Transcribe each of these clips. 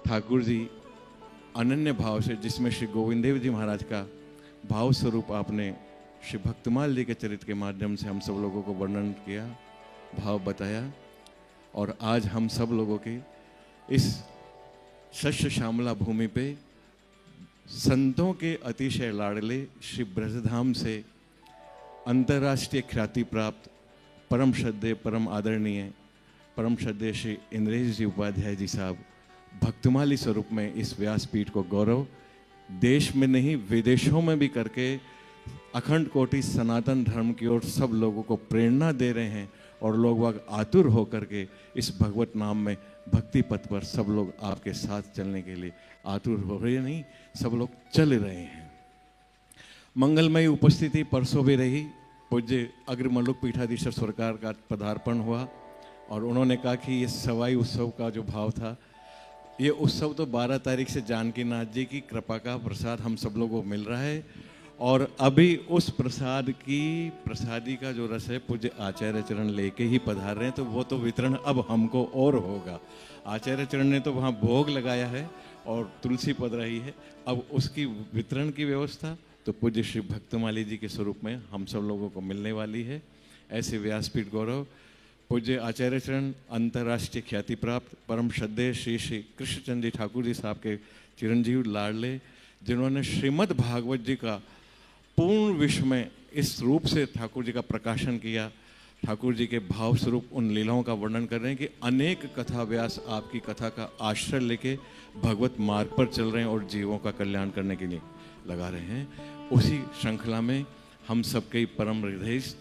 ठाकुर जी अनन्य भाव से, जिसमें श्री गोविंद देव जी महाराज का भाव स्वरूप आपने श्री भक्तमाल जी के चरित्र के माध्यम से हम सब लोगों को वर्णन किया, भाव बताया। और आज हम सब लोगों के इस शस्य श्यामला भूमि पे संतों के अतिशय लाडले श्री ब्रजधाम से अंतर्राष्ट्रीय ख्याति प्राप्त परम श्रद्धेय परम आदरणीय परम श्रद्धेय श्री इंद्रेश जी उपाध्याय जी साहब भक्तमाली स्वरूप में इस व्यासपीठ को गौरव देश में नहीं विदेशों में भी करके अखंड कोटि सनातन धर्म की ओर सब लोगों को प्रेरणा दे रहे हैं। और लोग वह आतुर होकर के इस भगवत नाम में भक्ति पथ पर सब लोग आपके साथ चलने के लिए आतुर हो रहे नहीं, सब लोग चल रहे हैं। मंगलमयी उपस्थिति परसों भी रही। पूज्य अग्रमल्लुक पीठाधीश्वर सरकार का पदार्पण हुआ और उन्होंने कहा कि ये सवाई उत्सव का जो भाव था, ये उत्सव तो 12 तारीख से जानकी नाथ जी की कृपा का प्रसाद हम सब लोगों को मिल रहा है। और अभी उस प्रसाद की प्रसादी का जो रस है पूज्य आचार्य चरण लेके ही पधार रहे हैं, तो वो तो वितरण अब हमको और होगा। आचार्य चरण ने तो वहाँ भोग लगाया है और तुलसी पध रही है, अब उसकी वितरण की व्यवस्था तो पूज्य श्री भक्तमाली जी के स्वरूप में हम सब लोगों को मिलने वाली है। ऐसे व्यासपीठ गौरव पूज्य आचार्य चरण अंतर्राष्ट्रीय ख्याति प्राप्त परम श्रद्धेय श्री श्री कृष्णचंद्र जी ठाकुर जी साहब के चिरंजीव लाडले, जिन्होंने श्रीमद् भागवत जी का पूर्ण विश्व में इस रूप से ठाकुर जी का प्रकाशन किया। ठाकुर जी के भाव स्वरूप उन लीलाओं का वर्णन कर रहे हैं कि अनेक कथा व्यास आपकी कथा का आश्रय लेके भगवत मार्ग पर चल रहे हैं और जीवों का कल्याण करने के लिए लगा रहे हैं। उसी श्रृंखला में हम सबके परम हृदयस्थ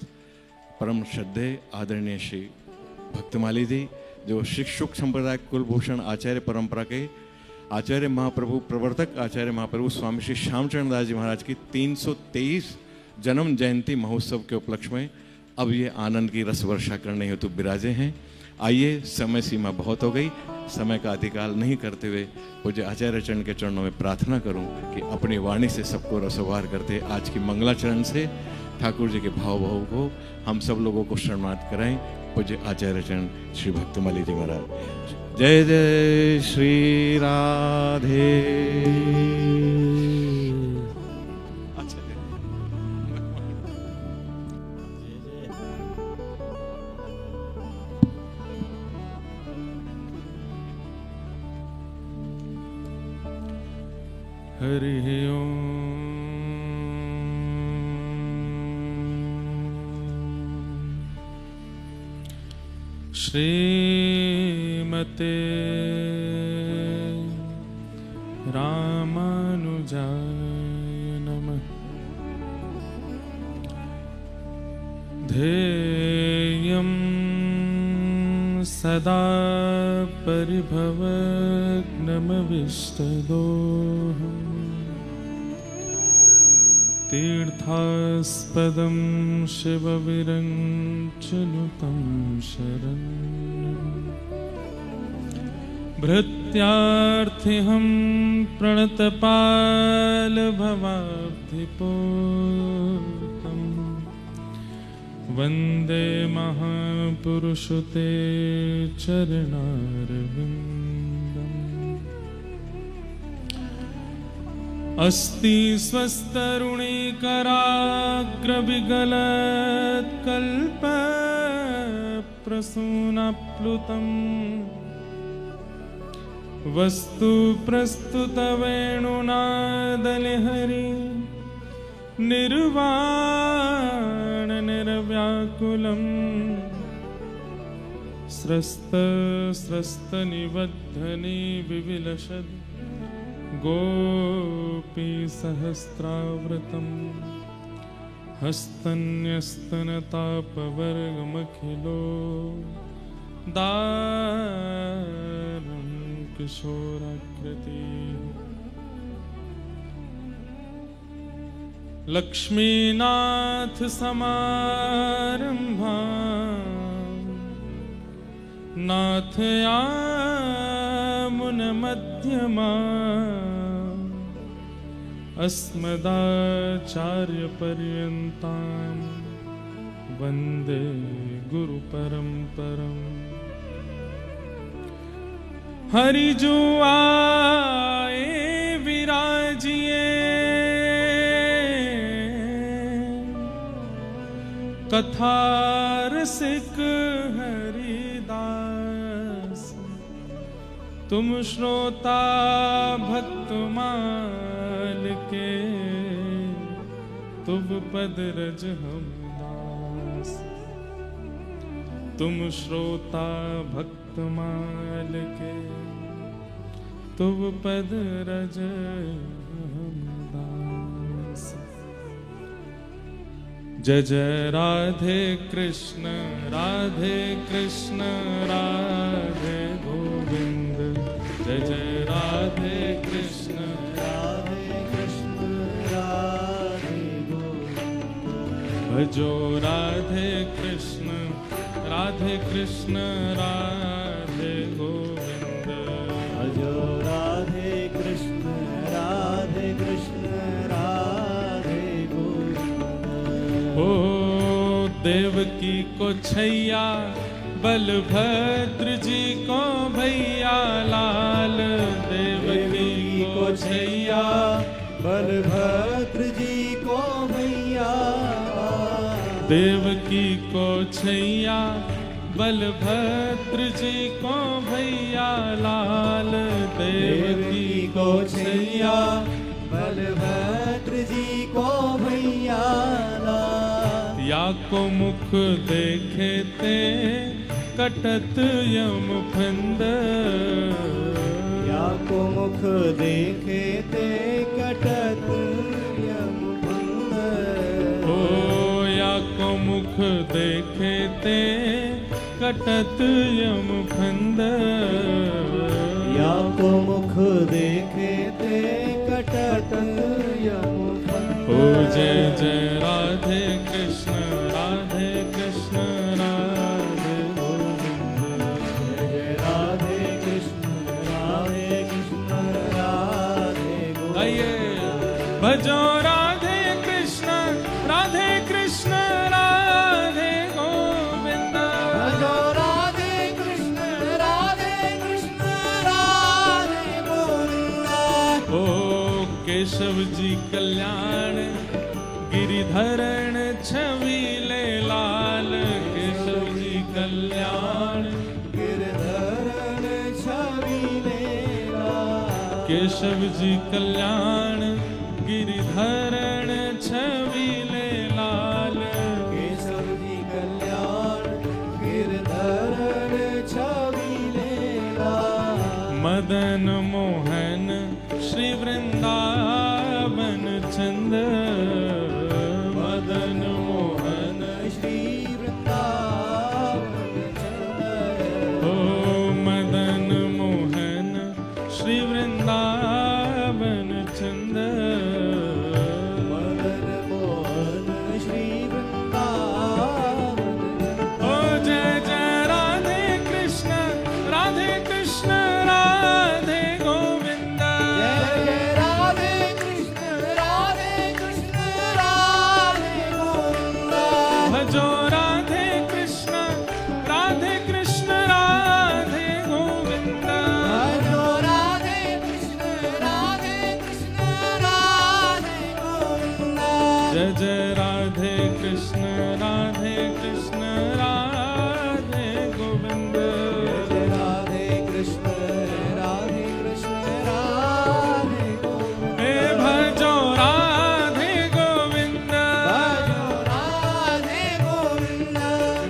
परम श्रद्धेय आदरणीय श्री भक्तमाली जी, जो शिक्षुक संप्रदाय कुलभूषण आचार्य परंपरा के आचार्य महाप्रभु प्रवर्तक आचार्य महाप्रभु स्वामी श्री श्यामचरण दास जी महाराज की 323 जन्म जयंती महोत्सव के उपलक्ष्य में अब ये आनंद की रस वर्षा करने हेतु विराजे हैं। आइए, समय सीमा बहुत हो गई, समय का अतिकाल नहीं करते हुए पूज्य आचार्य चरण के चरणों में प्रार्थना करूं कि अपनी वाणी से सबको रसोवार करते आज की मंगलाचरण से ठाकुर जी के भाव को हम सब लोगों को शरणार्थ कराएं। पूज्य आचार्य चरण श्री भक्तमाली जी महाराज। जय जय श्री राधे। हरि ओम। श्रीमते रामानुजाय नमः। ध्येयं सदा परिभवग्नमविष्टदोहम् तीर्थास्पदं शिवविरञ्चनुतं शरण्यं भृत्यार्थिहं प्रणतपालभवाब्धिपूर्तं वन्दे महापुरुषते चरणारविन्दम्। अस्ति स्वस्तरुणीकराग्रविगलत्कल्पप्रसूनाप्लुतं वस्तु प्रस्तुतवेणुनादलहरि निर्वाणनिर्व्याकुलम् स्रस्तनिबद्धनि विविलसद् गोपीसहस्रावृतं हस्तन्यस्तनतापवर्गमखिलो दारुं किशोराकृति। लक्ष्मीनाथ समारंभा नाथयामुन मध्यमा अस्मदाचार्यपर्यन्तां वन्दे गुरुपरम्परम्। हरि जो कथा रसिक हरिदास, तुम श्रोता भक्तमाल के, तुम पद रज हम दास। तुम श्रोता भक्तमाल के, तुम पद रज हम दास। जय जय राधे कृष्ण राधे कृष्ण राधे गोविंद, जय जय राधे कृष्ण राधे कृष्ण राधे गोविंद। भजो राधे कृष्ण राधे कृष्ण राधे गोविंद, भजो राधे कृष्ण राधे कृष्ण राधे गोविंद। ओ देवकी को छैया, बलभद्र जी को भैया लाल। देवकी को छैया, बलभद्र जी को भैया। देवकी को छैया, बलभद्र जी को भैया लाल। देवकी को छैया, बलभद्र जी को भैया लाल। या को मुख देखे ते कटत यम फंद, या को मुख देखे ते कटत यम फंद। ओ या को मुख देखे ते कटत यम फंद, या को मुख देखे ते कटत यम फंद। ओ जय जय राधे कृष्ण राधे कृष्ण राधे गोविंद, जय जय राधे कृष्ण राधे कृष्ण राधे गोविंद। आइए भजो राधे कृष्ण राधे कृष्ण राधे गोविंद, भजो राधे कृष्ण राधे कृष्ण राधे गोविंद। ओ केशव जी कल्याण गिरिधरण छवीले लाल। केशव जी कल्याण गिरधरण छवीले लाल। केशव जी कल्याण गिरिधरण छवीले लाल। केशव जी कल्याण गिरधरण छवीले लाल। मदन मोहन श्री वृंदावन चंद, मदन मोहन श्री वृंदावन चंद। ओ मदन मोहन श्री वृंदावन चंद। मदन मोहन श्री वृंदावन। ओ जय जय राधे कृष्ण राधे कृष्ण राधे गोविंद, जय जय राधे कृष्ण राधे कृष्ण राधे गोविंद। भजो राधे कृष्ण राधे कृष्ण राधे गोविंद, भजो राधे कृष्ण राधे कृष्ण राधे गोविंद। जय जय राधे कृष्ण राधे कृष्ण राधे गोविंद। जय राधे कृष्ण राधे कृष्ण राधे गोविंद। हे भजो राधे गोविंद, भजो राधे गोविंद।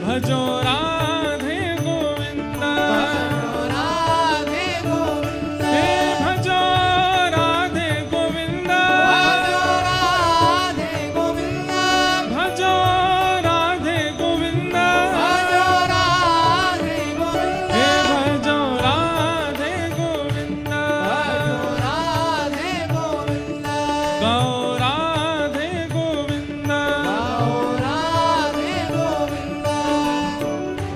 भजो राधे गोविंद, भजो राधे गोविंद। हे भजो राधे गोविंद, भजो राधे गोविंद। भजो राधे गोविंद, हे भजो राधे गोविंद, भजो राधे गोविंद। गाओ राधे गोविंद। गाओ राधे गोविंद।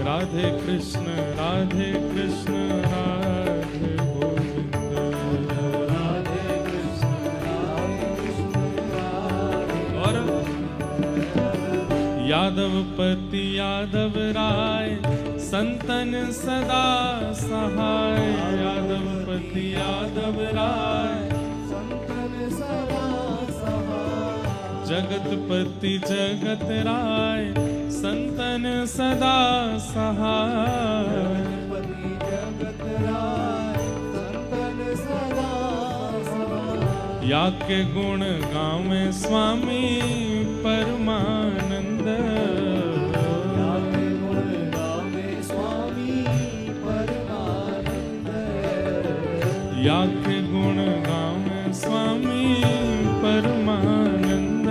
राधे कृष्ण राधे कृष्ण राधे गोविंद, राधे कृष्ण राधे कृष्ण राधे। और यादवपति यादव राय संतन सदा सहाय। यादवपति यादव राय संतन सदा सहाय। जगतपति जगत राय संतन सदा सहाय। गणपति जगत राय संतन सदा सहाय। या के गुण गावे स्वामी परमानंद। या के गुण गावे स्वामी परमानंद। या के गुण गावे स्वामी परमानंद।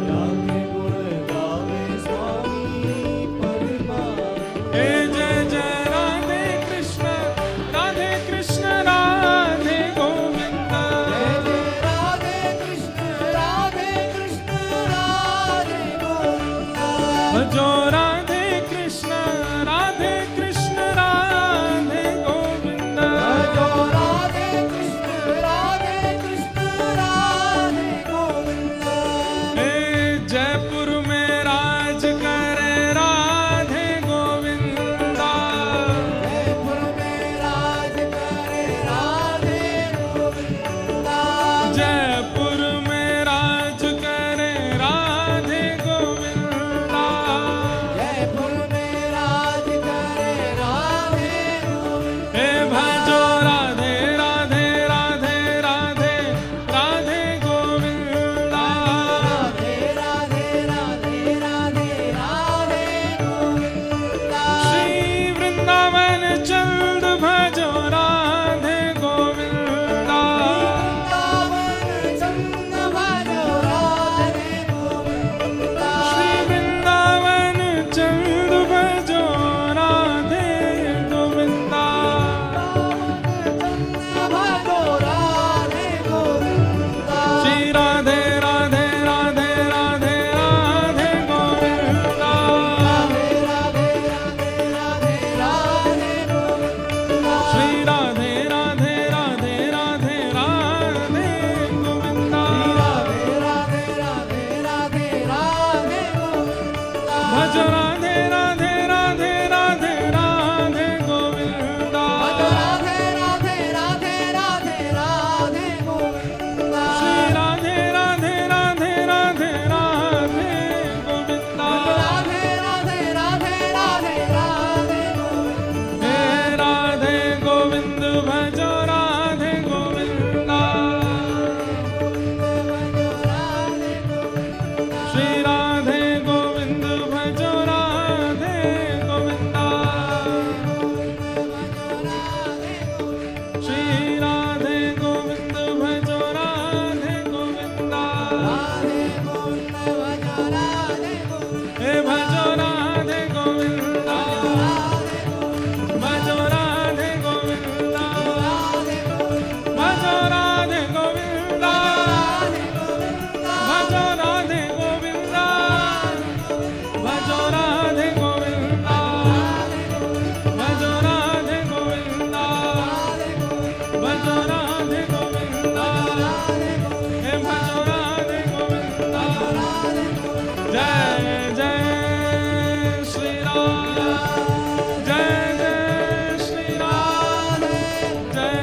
या के गुण गावे स्वामी परमानंद। हे जय जय राधे कृष्ण राधे गोविंद। जय जय राधे कृष्ण राधे गोविंद। भजो राधे कृष्ण राधे गोविंद। भजो राधे कृष्ण राधे गोविंद। हे जयपुर में राज करे राधे गोविंदा। जयपुर में राज करे राधे गोविंदा। जयपुर में राज करे राधे गोविंदा। जयपुर में राज करे राधे गोविंदा। हे भजो राधे राधे राधे राधे राधे गोविंदा। राधे राधे राधे राधे राधे गोविंदा। श्री वृंदावन चंद भजो राधे गोविंदा। वृंदावन चंद भजो राधे गोविंदा। श्री वृंदावन चंद भजो राधे गोविंदा। भजो राधे गोविंदा। श्री राधे राधे राधे राधे राधे गोविंदा। राधे राधे राधे राधे राधे गोविंदा। श्री राधे राधे राधे राधे राधे गोविंदा। राधे राधे राधे राधे राधे गोविंदा। भज राधे राधे राधे राधे राधे गोविंदा। राधे राधे राधे राधे राधे गोविंदा। श्री राधे राधे राधे राधे राधे गोविंदा। राधे राधे राधे राधे राधे गोविंदा। हे राधे गोविंद भजो राधे गोविंदा। श्री राधे गोविंद भजो राधे गोविंदा। श्री राधे गोविंद भजो राधे गोविंदा। हे भजो राधे गोविंदा। भजो राधे गोविंदा। भजो राधे गोविंदा। भजो राधे गोविंदा। भजो राधे गोविंदा। भजो राधे गोविंदा। भजो राधे गोविंदा। हे भजो राधे गोविंदा। जय जय श्री राम। जय जय श्री राम। जय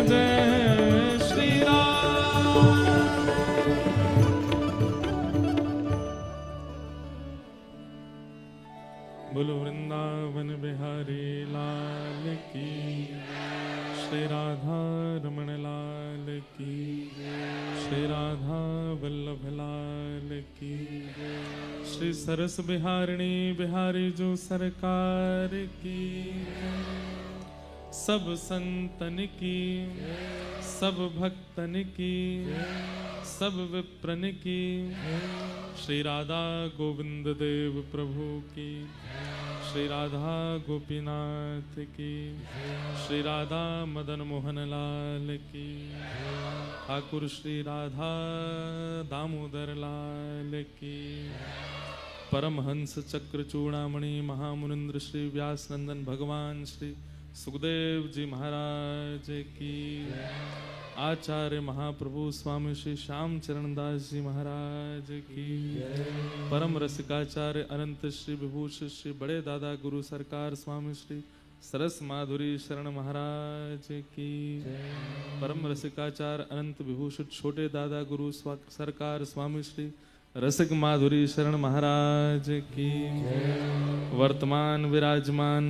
जय श्री राम। बोलो वृंदावन बिहारी लाल की। श्री राधा रमण लाल की। श्री राधा वल्लभ लाल की। श्री सरस बिहारिणी बिहारी जो सरकार की। सब संतन की सब भक्तन की सब विप्रन की। श्री राधा गोविंद देव प्रभु की। श्री राधा गोपीनाथ की। श्री राधा मदन मोहन लाल की। ठाकुर श्री राधा दामोदर लाल की। परमहंस चक्र चूड़ामणि महामुनिंद्र श्री व्यास नंदन भगवान श्री सुखदेव जी महाराज की। आचार्य महाप्रभु स्वामी श्री श्याम चरण दास जी महाराज की। परम रसिकाचार्य अनंत श्री विभूषित श्री बड़े दादा गुरु सरकार स्वामी श्री सरस माधुरी शरण महाराज की। परम रसिकाचार्य अनंत विभूषित छोटे दादा गुरु सरकार स्वामी श्री रसिक माधुरी शरण महाराज की, वर्तमान विराजमान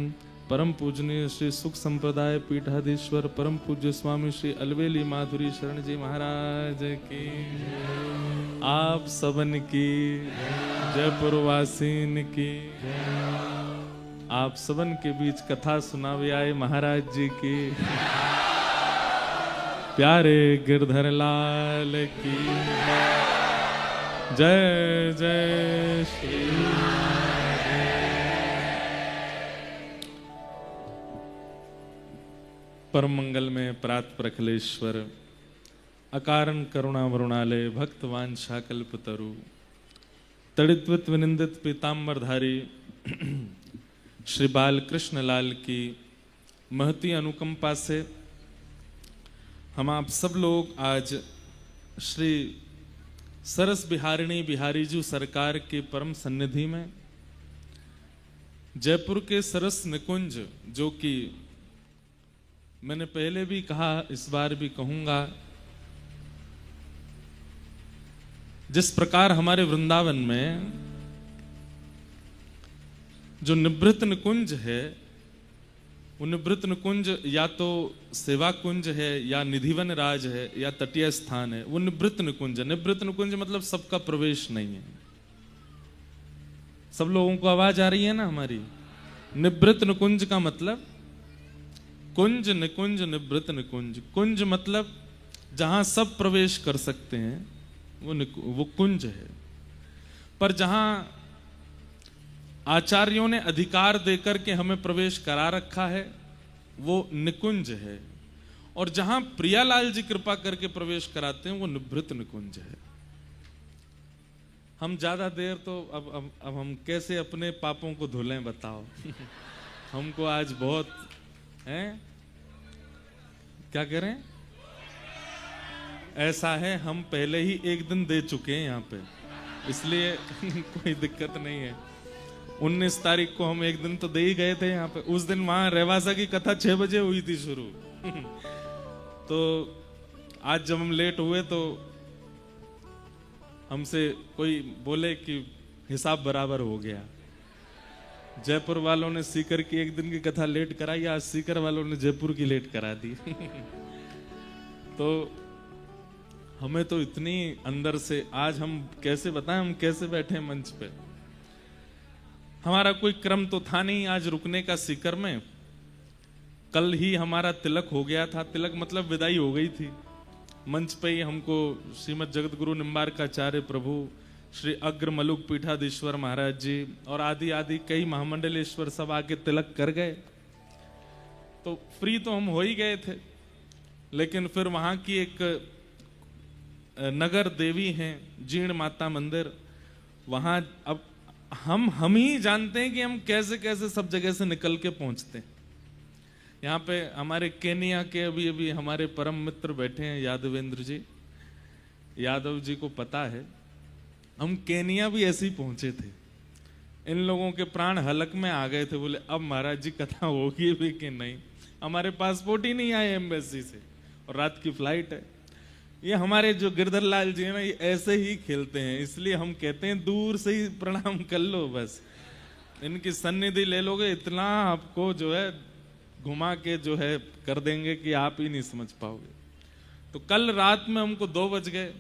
परम पूजनीय श्री सुख संप्रदाय पीठाधीश्वर परम पूज्य स्वामी श्री अलवेली माधुरी शरण जी महाराज की, आप सबन की, जयपुर वासीन की, आप सबन के बीच कथा सुनावे आए महाराज जी की, प्यारे गिरधर लाल की जय जय श्री। परम मंगल में प्रात प्रखलेश्वर, अकारण करुणा वरुणालय, भक्त वांछा कल्पतरु, तड़ित्वित विनिंदित पीताम्बरधारी श्री बाल कृष्ण लाल की महती अनुकंपा से हम आप सब लोग आज श्री सरस बिहारिणी बिहारी जी सरकार के परम सन्निधि में जयपुर के सरस निकुंज, जो कि मैंने पहले भी कहा, इस बार भी कहूंगा, जिस प्रकार हमारे वृंदावन में जो निवृत्त निकुंज है, वो निवृत्त निकुंज या तो सेवा कुंज है या निधिवन राज है या तटीय स्थान है, वो निवृत्त निकुंज है। निवृत्त निकुंज मतलब सबका प्रवेश नहीं है। सब लोगों को आवाज आ रही है ना हमारी? निवृत्त निकुंज का मतलब कुंज, निकुंज, निवृत्त निकुंज। कुंज मतलब जहां सब प्रवेश कर सकते हैं, वो कुंज है। पर जहां आचार्यों ने अधिकार देकर के हमें प्रवेश करा रखा है, वो निकुंज है। और जहां प्रियालाल जी कृपा करके प्रवेश कराते हैं, वो निवृत्त निकुंज है। हम ज्यादा देर तो अब हम कैसे अपने पापों को धुलें बताओ। हमको आज बहुत हैं, क्या करें? ऐसा है, हम पहले ही एक दिन दे चुके हैं यहाँ पे, इसलिए कोई दिक्कत नहीं है। 19 तारीख को हम एक दिन तो दे ही गए थे यहाँ पे। उस दिन वहां रेवासा की कथा 6 बजे हुई थी शुरू। तो आज जब हम लेट हुए तो हमसे कोई बोले कि हिसाब बराबर हो गया। जयपुर वालों ने सीकर की एक दिन की कथा लेट कराई, आज सीकर वालों ने जयपुर की लेट करा दी। तो हमें तो इतनी अंदर से आज हम कैसे बताएं, हम कैसे बैठे मंच पे। हमारा कोई क्रम तो था नहीं आज रुकने का सीकर में। कल ही हमारा तिलक हो गया था। तिलक मतलब विदाई हो गई थी। मंच पे ही हमको श्रीमद जगत गुरु निम्बारकाचार्य प्रभु श्री अग्र मलुक पीठाधीश्वर महाराज जी और आदि आदि कई महामंडलेश्वर सब आके तिलक कर गए। तो फ्री तो हम हो ही गए थे, लेकिन फिर वहां की एक नगर देवी हैं, जीर्ण माता मंदिर, वहां अब हम ही जानते हैं कि हम कैसे कैसे सब जगह से निकल के पहुंचते हैं। यहाँ पे हमारे केनिया के अभी अभी हमारे परम मित्र बैठे हैं, यादवेंद्र जी, यादव जी को पता है हम केनिया भी ऐसे ही पहुंचे थे। इन लोगों के प्राण हलक में आ गए थे। बोले अब महाराज जी कथा होगी भी कि नहीं, हमारे पासपोर्ट ही नहीं आए एम्बेसी से और रात की फ्लाइट है। ये हमारे जो गिरधर लाल जी है ना, ये ऐसे ही खेलते हैं, इसलिए हम कहते हैं दूर से ही प्रणाम कर लो, बस इनकी सन्निधि ले लोगे, इतना आपको जो है घुमा के जो है कर देंगे कि आप ही नहीं समझ पाओगे। तो कल रात में हमको 2 बज गए,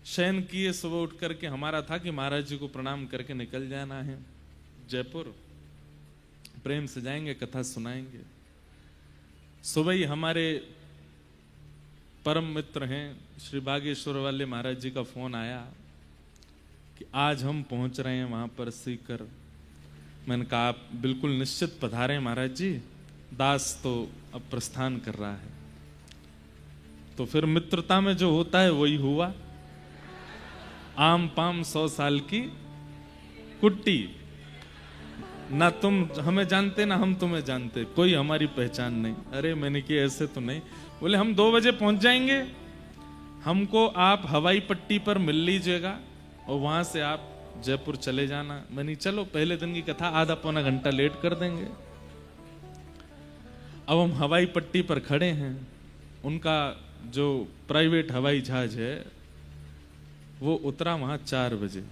शयन किए, सुबह उठ करके हमारा था कि महाराज जी को प्रणाम करके निकल जाना है जयपुर, प्रेम से जाएंगे, कथा सुनाएंगे। सुबह ही हमारे परम मित्र हैं श्री बागेश्वर वाले महाराज जी का फोन आया कि आज हम पहुंच रहे हैं वहां पर सीकर। मैंने कहा आप बिल्कुल निश्चित पधारें महाराज जी, दास तो अब प्रस्थान कर रहा है। तो फिर मित्रता में जो होता है वही हुआ। आम पाम 100 साल की कुट्टी, ना तुम हमें जानते ना हम तुम्हें जानते, कोई हमारी पहचान नहीं। अरे मैंने कि ऐसे तो नहीं। बोले हम 2 बजे पहुंच जाएंगे, हमको आप हवाई पट्टी पर मिल लीजिएगा और वहां से आप जयपुर चले जाना। मैंने चलो पहले दिन की कथा आधा पौना घंटा लेट कर देंगे। अब हम हवाई पट्टी पर खड़े हैं, उनका जो प्राइवेट हवाई जहाज है वो उतरा वहां 4 बजे।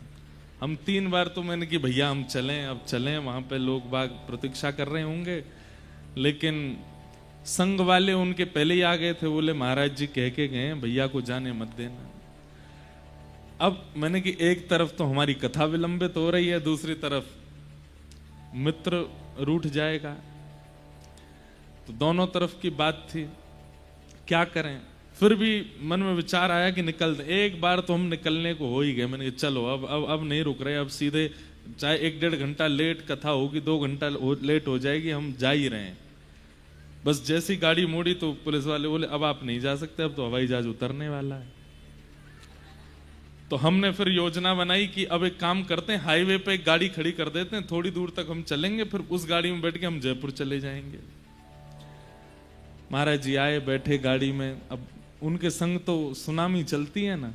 हम 3 बार तो मैंने कि भैया हम चलें, अब चलें, वहां पे लोग बाग प्रतीक्षा कर रहे होंगे, लेकिन संघ वाले उनके पहले ही आ गए थे। बोले महाराज जी कह के गए भैया को जाने मत देना। अब मैंने कि एक तरफ तो हमारी कथा विलंबित हो रही है, दूसरी तरफ मित्र रूठ जाएगा, तो दोनों तरफ की बात थी, क्या करें। फिर भी मन में विचार आया कि निकल दे। एक बार तो हम निकलने को हो ही गए। मैंने कहा चलो अब नहीं रुक रहे, अब सीधे, चाहे 1-1.5 घंटा लेट कथा होगी, 2 घंटा लेट हो जाएगी, हम जा ही रहे हैं। बस जैसी गाड़ी मोड़ी तो पुलिस वाले बोले अब आप नहीं जा सकते, अब तो हवाई जहाज उतरने वाला है। तो हमने फिर योजना बनाई कि अब एक काम करते हैं, हाईवे पे एक गाड़ी खड़ी कर देते हैं, थोड़ी दूर तक हम चलेंगे, फिर उस गाड़ी में बैठ के हम जयपुर चले जाएंगे। महाराज जी आए, बैठे गाड़ी में। अब उनके संग तो सुनामी चलती है ना,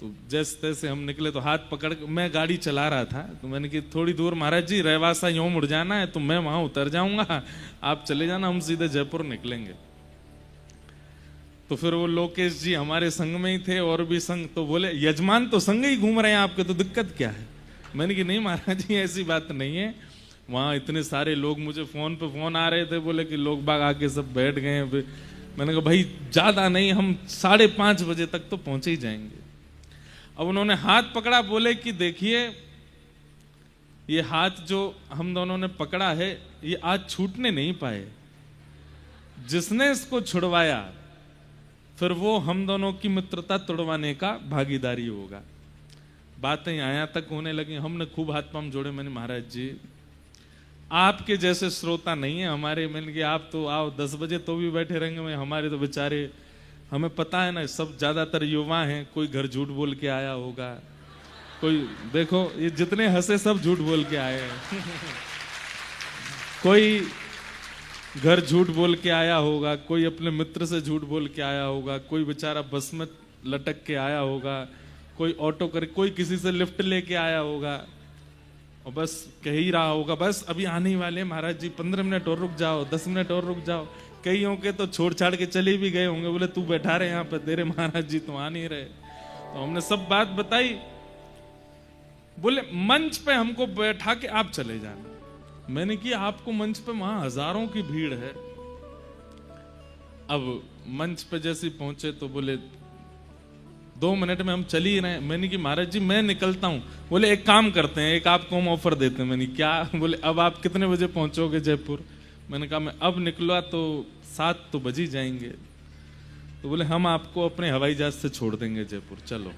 तो जैसे तैसे हम निकले। तो हाथ पकड़ के, मैं गाड़ी चला रहा था, तो मैंने कि थोड़ी दूर महाराज जी रहवासा यूं मुड़ जाना है, तो मैं वहां उतर जाऊंगा, आप चले जाना, हम सीधे जयपुर निकलेंगे। तो फिर वो लोकेश जी हमारे संग में ही थे, और भी संग, तो बोले यजमान तो संग ही घूम रहे हैं आपके, तो दिक्कत क्या है। मैंने कि नहीं महाराज जी ऐसी बात नहीं है, वहां इतने सारे लोग, मुझे फोन पे फोन आ रहे थे, बोले कि लोग बाग आके सब बैठ गए हैं। मैंने कहा भाई ज्यादा नहीं, हम 5:30 बजे तक तो पहुंचे ही जाएंगे। अब उन्होंने हाथ पकड़ा, बोले कि देखिए ये हाथ जो हम दोनों ने पकड़ा है, ये आज छूटने नहीं पाए। जिसने इसको छुड़वाया फिर वो हम दोनों की मित्रता तोड़वाने का भागीदारी होगा। बातें यहाँ तक होने लगी, हमने खूब हाथ पांव जोड़े। मैंने महाराज जी आपके जैसे श्रोता नहीं है हमारे, मैंने कि आप तो आओ 10 बजे तो भी बैठे रहेंगे, हमारे तो बेचारे, हमें पता है ना, सब ज्यादातर युवा हैं, कोई घर झूठ बोल के आया होगा, कोई देखो ये जितने हंसे सब झूठ बोल के आए हैं कोई घर झूठ बोल के आया होगा, कोई अपने मित्र से झूठ बोल के आया होगा, कोई बेचारा बस में लटक के आया होगा, कोई ऑटो कर, कोई किसी से लिफ्ट लेके आया होगा, और बस कह ही रहा होगा बस अभी आने ही वाले महाराज जी, 15 मिनट और रुक जाओ, 10 मिनट और रुक जाओ। कईयों के तो छोड़ छाड़ के चले भी गए होंगे, बोले तू बैठा रहे यहाँ पे, तेरे महाराज जी तो आ नहीं रहे। तो हमने सब बात बताई। बोले मंच पे हमको बैठा के आप चले जाना। मैंने कि आपको मंच पे, वहां हजारों की भीड़ है। अब मंच पे जैसे पहुंचे तो बोले 2 मिनट में हम चल ही रहे। मैंने कि महाराज जी मैं निकलता हूं। बोले एक काम करते हैं, एक आपको हम ऑफर देते हैं। मैंने क्या? बोले अब आप कितने बजे पहुंचोगे जयपुर? मैंने कहा मैं अब निकला तो 7 तो बज ही जाएंगे। तो बोले हम आपको अपने हवाई जहाज से छोड़ देंगे जयपुर, चलो।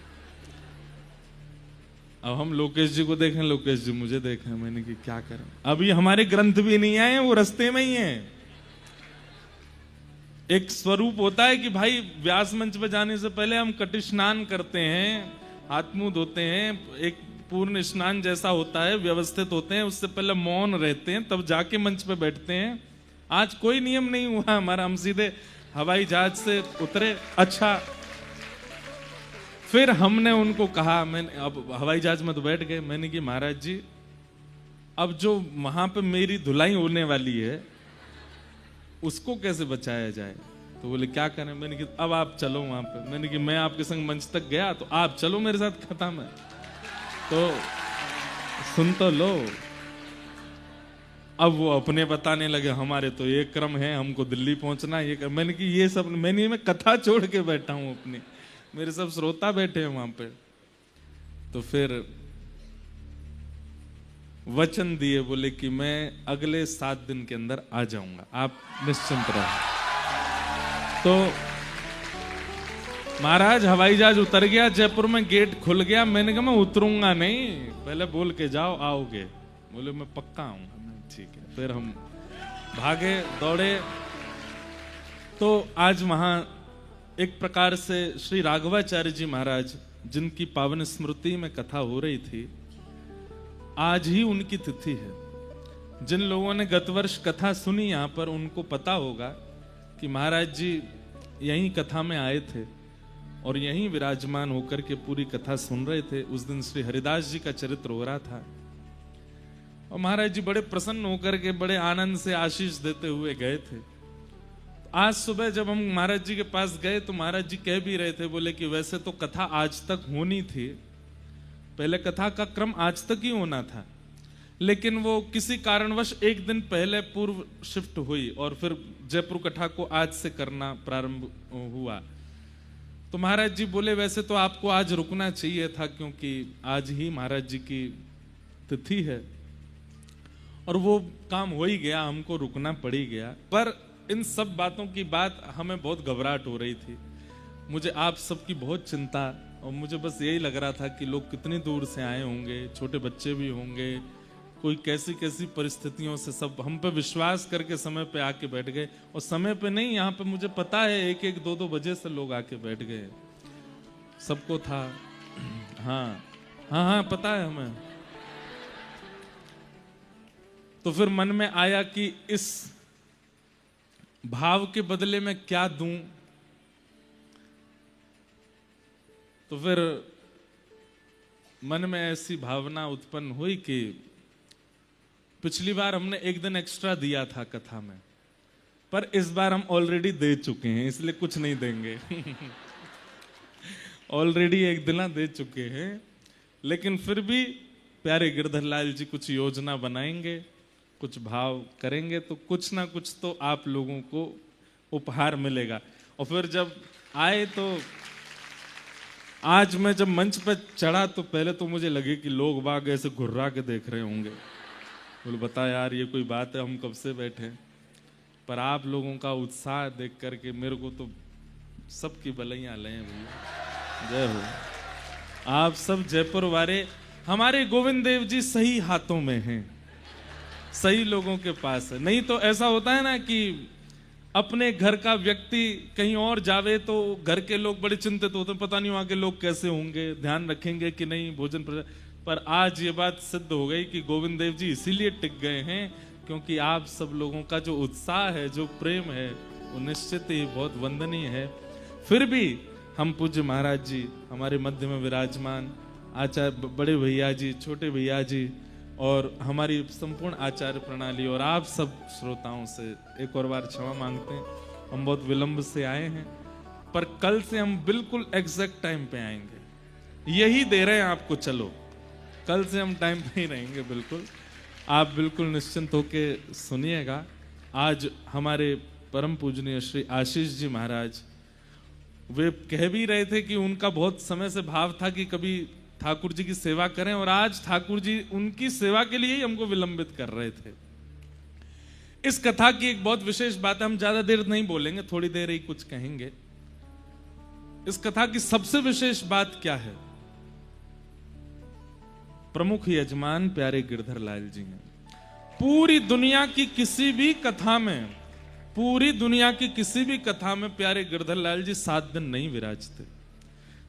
अब हम लोकेश जी को देखें, लोकेश जी मुझे देखें। मैंने कि क्या करें, अभी हमारे ग्रंथ भी नहीं आए, वो रास्ते में ही हैं। एक स्वरूप होता है कि भाई व्यास मंच पर जाने से पहले हम कटी स्नान करते हैं, हाथ मुंह धोते हैं, एक पूर्ण स्नान जैसा होता है, व्यवस्थित होते हैं, उससे पहले मौन रहते हैं, तब जाके मंच पे बैठते हैं। आज कोई नियम नहीं हुआ हमारा, हम सीधे हवाई जहाज से उतरे। अच्छा, फिर हमने उनको कहा, मैंने अब हवाई जहाज में तो बैठ गए। मैंने कि महाराज जी अब जो वहां पे मेरी धुलाई होने वाली है उसको कैसे बचाया जाए? तो बोले क्या करें? मैंने कि अब आप चलो वहां पे। मैंने कि मैं आपके संग मंच तक गया तो आप चलो मेरे साथ, खत्म है। तो सुन तो लो। अब वो अपने बताने लगे हमारे तो ये क्रम है, हमको दिल्ली पहुंचना ये क्रम। मैंने कि ये सब मैं कथा छोड़ के बैठा हूं अपनी, मेरे सब श्रोता बैठे हैं वहां पे। तो फिर वचन दिए, बोले कि मैं अगले 7 दिन के अंदर आ जाऊंगा, आप निश्चिंत रहो। तो महाराज हवाई जहाज उतर गया, जयपुर में गेट खुल गया। मैंने कहा मैं उतरूंगा नहीं, पहले बोल के जाओ आओगे। बोले मैं पक्का आऊंगा। ठीक है। फिर हम भागे दौड़े। तो आज वहां एक प्रकार से श्री राघवाचार्य जी महाराज, जिनकी पावन स्मृति में कथा हो रही थी, आज ही उनकी तिथि है। जिन लोगों ने गत वर्ष कथा सुनी यहां पर, उनको पता होगा कि महाराज जी यहीं कथा में आए थे और यहीं विराजमान होकर के पूरी कथा सुन रहे थे। उस दिन श्री हरिदास जी का चरित्र हो रहा था और महाराज जी बड़े प्रसन्न होकर के बड़े आनंद से आशीष देते हुए गए थे। आज सुबह जब हम महाराज जी के पास गए तो महाराज जी कह भी रहे थे, बोले कि वैसे तो कथा आज तक होनी थी, पहले कथा का क्रम आज तक ही होना था, लेकिन वो किसी कारणवश एक दिन पहले पूर्व शिफ्ट हुई और फिर जयपुर कथा को आज से करना प्रारंभ हुआ। तो महाराज जी बोले वैसे तो आपको आज रुकना चाहिए था, क्योंकि आज ही महाराज जी की तिथि है, और वो काम हो ही गया, हमको रुकना पड़ ही गया। पर इन सब बातों की बात हमें बहुत घबराहट हो रही थी, मुझे आप सबकी बहुत चिंता, और मुझे बस यही लग रहा था कि लोग कितनी दूर से आए होंगे, छोटे बच्चे भी होंगे, कोई कैसी कैसी परिस्थितियों से सब हम पे विश्वास करके समय पे आके बैठ गए। और समय पे नहीं, यहाँ पे मुझे पता है 1-1, 2-2 बजे से लोग आके बैठ गए, सबको था। हाँ हाँ हाँ, पता है हमें। तो फिर मन में आया कि इस भाव के बदले में क्या दूं। तो फिर मन में ऐसी भावना उत्पन्न हुई कि पिछली बार हमने एक दिन एक्स्ट्रा दिया था कथा में, पर इस बार हम ऑलरेडी दे चुके हैं, इसलिए कुछ नहीं देंगे। ऑलरेडी एक दिन दे चुके हैं, लेकिन फिर भी प्यारे गिरधर लाल जी कुछ योजना बनाएंगे, कुछ भाव करेंगे, तो कुछ ना कुछ तो आप लोगों को उपहार मिलेगा। और फिर जब आए तो आज मैं जब मंच पर चढ़ा तो पहले तो मुझे लगे कि लोग बाग ऐसे घुर्रा के देख रहे होंगे, बोले बता यार ये कोई बात है, हम कब से बैठे हैं। पर आप लोगों का उत्साह देख करके मेरे को तो सबकी बलैयां ले हैं भैया, जय हो। आप सब जयपुर वाले, हमारे गोविंद देव जी सही हाथों में हैं, सही लोगों के पास है। नहीं तो ऐसा होता है ना कि अपने घर का व्यक्ति कहीं और जावे तो घर के लोग बड़े चिंतित होते हैं, पता नहीं वहां के लोग कैसे होंगे, ध्यान रखेंगे कि नहीं भोजन। पर आज ये बात सिद्ध हो गई कि गोविंद देव जी इसीलिए टिक गए हैं क्योंकि आप सब लोगों का जो उत्साह है, जो प्रेम है, वो निश्चित ही बहुत वंदनीय है। फिर भी हम पूज्य महाराज जी, हमारे मध्य में विराजमान आचार्य बड़े भैया जी, छोटे भैया जी, और हमारी संपूर्ण आचार्य प्रणाली और आप सब श्रोताओं से एक और बार क्षमा मांगते हैं। हम बहुत विलंब से आए हैं, पर कल से हम बिल्कुल एग्जैक्ट टाइम पे आएंगे, यही दे रहे हैं आपको। चलो कल से हम टाइम पे ही रहेंगे, बिल्कुल आप बिल्कुल निश्चिंत होके सुनिएगा। आज हमारे परम पूजनीय श्री आशीष जी महाराज, वे कह भी रहे थे कि उनका बहुत समय से भाव था कि कभी ठाकुर जी की सेवा करें, और आज ठाकुर जी उनकी सेवा के लिए ही हमको विलंबित कर रहे थे। इस कथा की एक बहुत विशेष बात है, हम ज्यादा देर नहीं बोलेंगे, थोड़ी देर ही कुछ कहेंगे। इस कथा की सबसे विशेष बात क्या है? प्रमुख यजमान प्यारे गिरधर लाल जी हैं। पूरी दुनिया की किसी भी कथा में, पूरी दुनिया की किसी भी कथा में प्यारे गिरधर लाल जी 7 दिन नहीं विराजते।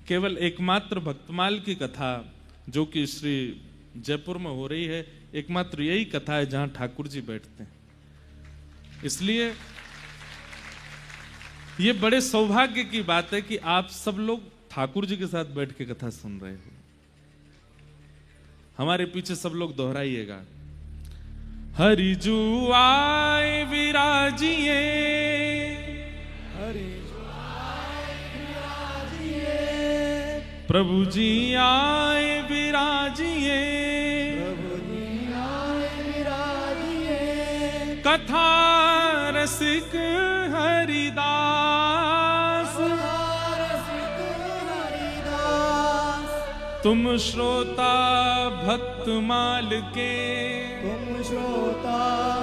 केवल एकमात्र भक्तमाल की कथा जो कि श्री जयपुर में हो रही है, एकमात्र यही कथा है जहां ठाकुर जी बैठते हैं। इसलिए ये बड़े सौभाग्य की बात है कि आप सब लोग ठाकुर जी के साथ बैठ के कथा सुन रहे हो। हमारे पीछे सब लोग दोहराइएगा, हरिजू आए विराजिए, प्रभु जी आए विराजिए, कथा रसिक हरिदास, तुम श्रोता भक्तमाल के, तुम श्रोता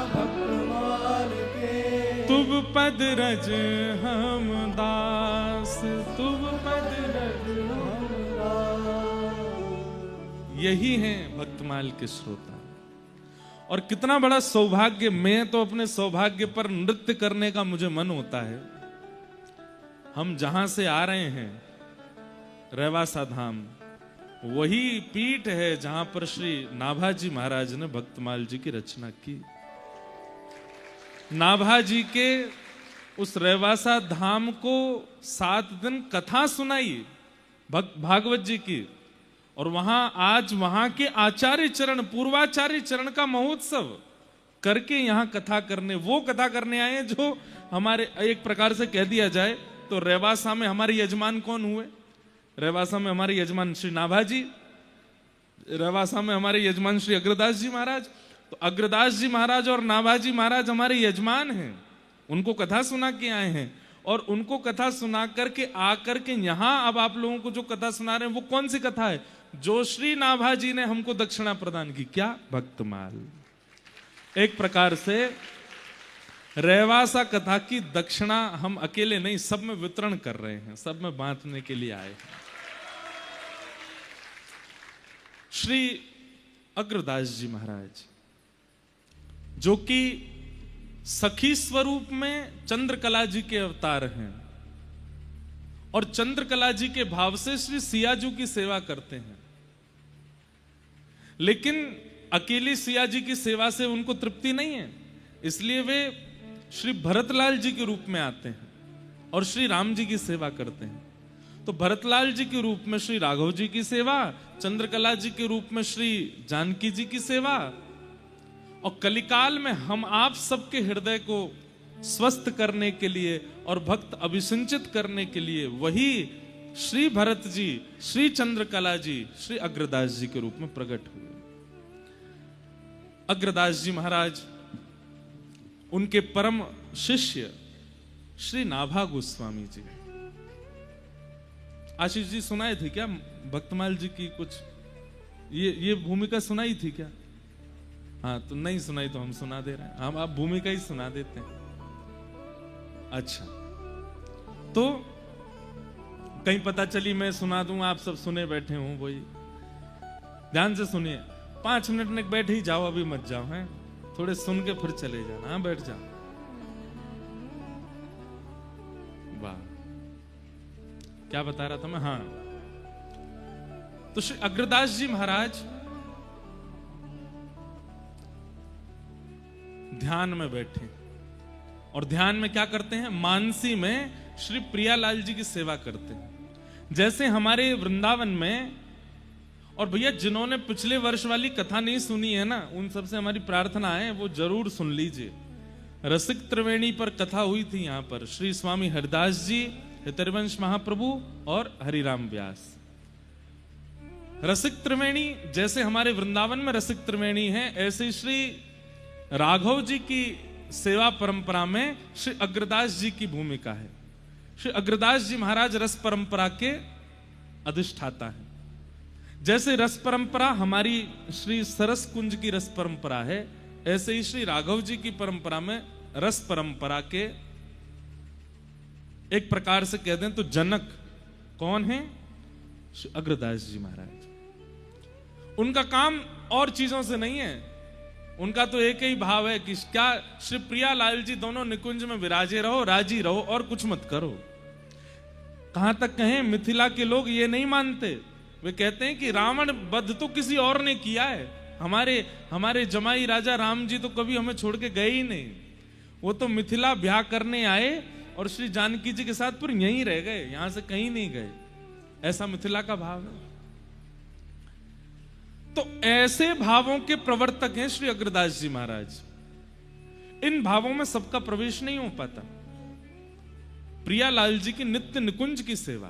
भक्तमाल के, तुम पद रज हम दास, तुम पद रज हम दास। यही हैं भक्तमाल के श्रोता। और कितना बड़ा सौभाग्य, मैं तो अपने सौभाग्य पर नृत्य करने का मुझे मन होता है। हम जहां से आ रहे हैं, रेवासा धाम, वही पीठ है जहां पर श्री नाभाजी महाराज ने भक्तमाल जी की रचना की। नाभाजी के उस रेवासा धाम को 7 दिन कथा सुनाई भागवत जी की, और वहां आज वहां के आचार्य चरण, पूर्वाचार्य चरण का महोत्सव करके यहाँ कथा करने, वो कथा करने आए हैं जो हमारे, एक प्रकार से कह दिया जाए तो रेवासा में हमारे यजमान कौन हुए? रेवासा में हमारे यजमान श्री नाभाजी, रेवासा में हमारे यजमान श्री अग्रदास जी महाराज। तो अग्रदास जी महाराज और नाभाजी महाराज हमारे यजमान हैं, उनको कथा सुना के आए हैं। और उनको कथा सुना करके आकर के यहां अब आप लोगों को जो कथा सुना रहे हैं वो कौन सी कथा है? जो श्री नाभाजी ने हमको दक्षिणा प्रदान की। क्या? भक्तमाल। एक प्रकार से रेवासा कथा की दक्षिणा हम अकेले नहीं, सब में वितरण कर रहे हैं, सब में बांटने के लिए आए हैं। श्री अग्रदास जी महाराज जो कि सखी स्वरूप में चंद्रकला जी के अवतार हैं और चंद्रकला जी के भाव से श्री सियाजू की सेवा करते हैं, लेकिन अकेली सिया जी की सेवा से उनको तृप्ति नहीं है, इसलिए वे श्री भरतलाल जी के रूप में आते हैं और श्री राम जी की सेवा करते हैं। तो भरतलाल जी के रूप में श्री राघव जी की सेवा, चंद्रकला जी के रूप में श्री जानकी जी की सेवा, और कलिकाल में हम आप सबके हृदय को स्वस्थ करने के लिए और भक्त अभिसिंचित करने के लिए वही श्री भरत जी, श्री चंद्रकला जी, श्री अग्रदास जी के रूप में प्रकट हुए। अग्रदास जी महाराज, उनके परम शिष्य श्री नाभा गोस्वामी जी। आशीष जी सुनाए थे क्या भक्तमाल जी की कुछ ये भूमिका सुनाई थी क्या? हाँ, तो नहीं सुनाई तो हम सुना दे रहे हैं, हम आप भूमिका ही सुना देते हैं। अच्छा, तो कहीं पता चली मैं सुना दूं, आप सब सुने बैठे हूं, वही ध्यान से सुनिए। 5 मिनट में बैठ ही जाओ, अभी मत जाओ, हैं थोड़े सुन के फिर चले जाना। हाँ, बैठ जाओ। वाह, क्या बता रहा था मैं? हाँ, तो श्री अग्रदास जी महाराज ध्यान में बैठे और ध्यान में क्या करते हैं? मानसी में श्री प्रियालाल जी की सेवा करते हैं। जैसे हमारे वृंदावन में, और भैया जिन्होंने पिछले वर्ष वाली कथा नहीं सुनी है ना, उन सबसे हमारी प्रार्थना है वो जरूर सुन लीजिए। रसिक त्रिवेणी पर कथा हुई थी यहाँ पर, श्री स्वामी हरिदास जी, हितरवंश महाप्रभु और हरिराम व्यास। रसिक त्रिवेणी, जैसे हमारे वृंदावन में रसिक त्रिवेणी है, ऐसे श्री राघव जी की सेवा परंपरा में श्री अग्रदास जी की भूमिका है। श्री अग्रदास जी महाराज रस परंपरा के अधिष्ठाता है। जैसे रस परंपरा हमारी श्री सरस कुंज की रस परंपरा है, ऐसे ही श्री राघव जी की परंपरा में रस परंपरा के एक प्रकार से कह दें तो जनक कौन है? श्री अग्रदास जी महाराज। उनका काम और चीजों से नहीं है, उनका तो एक ही भाव है कि क्या श्री प्रियालाल जी दोनों निकुंज में विराजे रहो, राजी रहो और कुछ मत करो। कहां तक कहें, मिथिला के लोग ये नहीं मानते, वे कहते हैं कि रावण वध तो किसी और ने किया है, हमारे जमाई राजा राम जी तो कभी हमें छोड़ के गए ही नहीं, वो तो मिथिला ब्याह करने आए और श्री जानकी जी के साथ फिर यहीं रह गए, यहां से कहीं नहीं गए। ऐसा मिथिला का भाव है। तो ऐसे भावों के प्रवर्तक हैं श्री अग्रदास जी महाराज। इन भावों में सबका प्रवेश नहीं हो पाता। प्रियालाल जी की नित्य निकुंज की सेवा,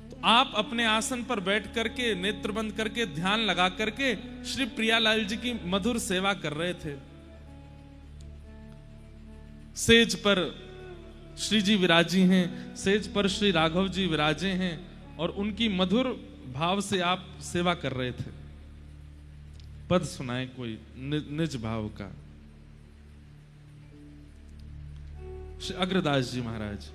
तो आप अपने आसन पर बैठ करके नेत्र बंद करके ध्यान लगा करके श्री प्रियालाल जी की मधुर सेवा कर रहे थे। सेज पर श्री जी विराजी हैं, सेज पर श्री राघव जी विराजे हैं और उनकी मधुर भाव से आप सेवा कर रहे थे। पद सुनाए कोई निज भाव का। श्री अग्रदास जी महाराज।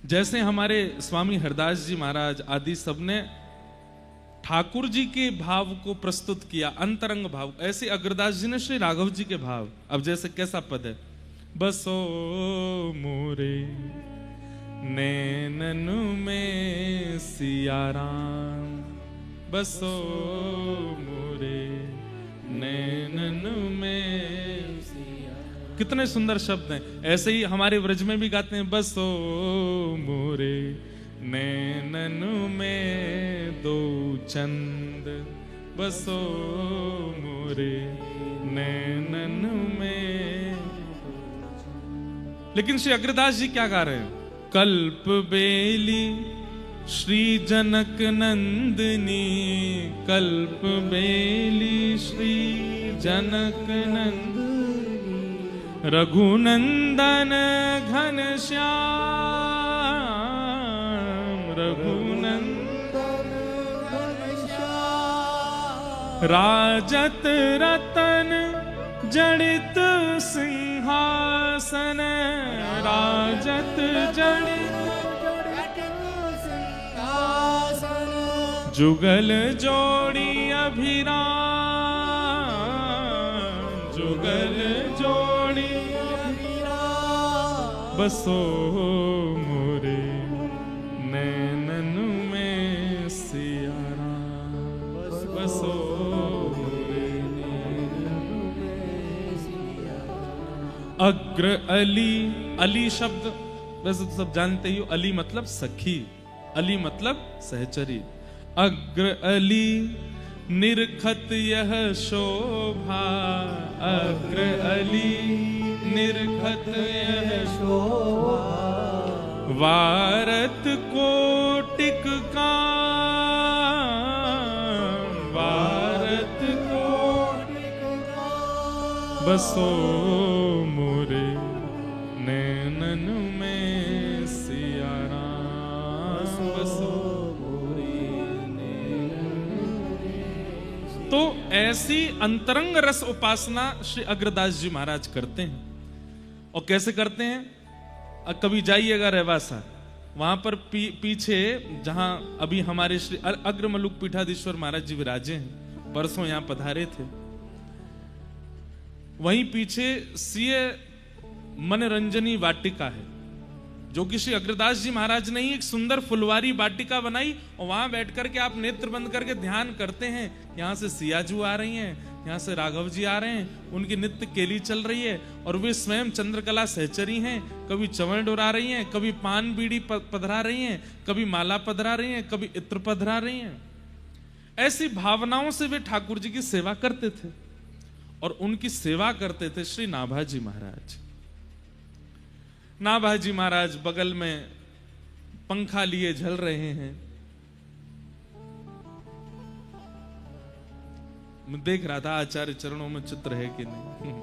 जैसे हमारे स्वामी हरदास जी महाराज आदि सबने ठाकुर जी के भाव को प्रस्तुत किया, अंतरंग भाव, ऐसे अग्रदास जी ने श्री राघव जी के भाव। अब जैसे कैसा पद है? बसो मोरे नैननु में सियाराम, बसो मोरे नैननु में सियाराम। कितने सुंदर शब्द हैं। ऐसे ही हमारे व्रज में भी गाते हैं, बसो मोरे नैनन में दो चंद, बसो मोरे नैनन में। लेकिन श्री अग्रदास जी क्या गा रहे हैं? कल्प बेली श्री जनक नंदिनी, कल्प बेली श्री जनक नंदिनी, रघुनंदन घन श्याम, रघुनंदन घन श्याम, राजत रतन जड़ित सिंहासन, राजत जड़ित सिंहासन, जुगल जोड़ी अभिराम, जुगल जोड़ी अभिराम, बसो मोरे नैनन में सिया राम, बसो अग्र अली। अली शब्द वैसे तो सब जानते ही हो, अली मतलब सखी, अली मतलब सहचरी। अग्र अली निरखत यह शोभा, अग्र अली निरखत यह शोभा, वारत कोटिक काम, वारत कोटिक काम, बसो मोरे नैनन में सिया राम, बसो मोरे नैनन में। तो ऐसी अंतरंग रस उपासना श्री अग्रदास जी महाराज करते हैं। और कैसे करते हैं? कभी जाइएगा रेवासा, वहां पर पीछे जहां अभी हमारे श्री अग्रमलुक पीठाधीश्वर महाराज जी विराजे हैं, परसों यहां पधारे थे, वहीं पीछे सीए मनरंजनी वाटिका है, जो कि श्री अग्रदास जी महाराज ने ही एक सुंदर फुलवारी वाटिका बनाई। और वहां बैठ करके आप नेत्र बंद करके ध्यान करते हैं। यहाँ से सियाजू आ रही हैं, यहाँ से राघव जी आ रहे हैं, उनकी नित्य केली चल रही है और वे स्वयं चंद्रकला सहचरी हैं। कभी चवण डोरा रही हैं, कभी पान बीड़ी पधरा रही हैं, कभी माला पधरा रही हैं, कभी इत्र पधरा रही हैं। ऐसी भावनाओं से वे ठाकुर जी की सेवा करते थे। और उनकी सेवा करते थे श्री नाभाजी महाराज। नाभाजी महाराज बगल में पंखा लिए झल रहे हैं। मैं देख रहा था आचार्य चरणों में चित्र है कि नहीं।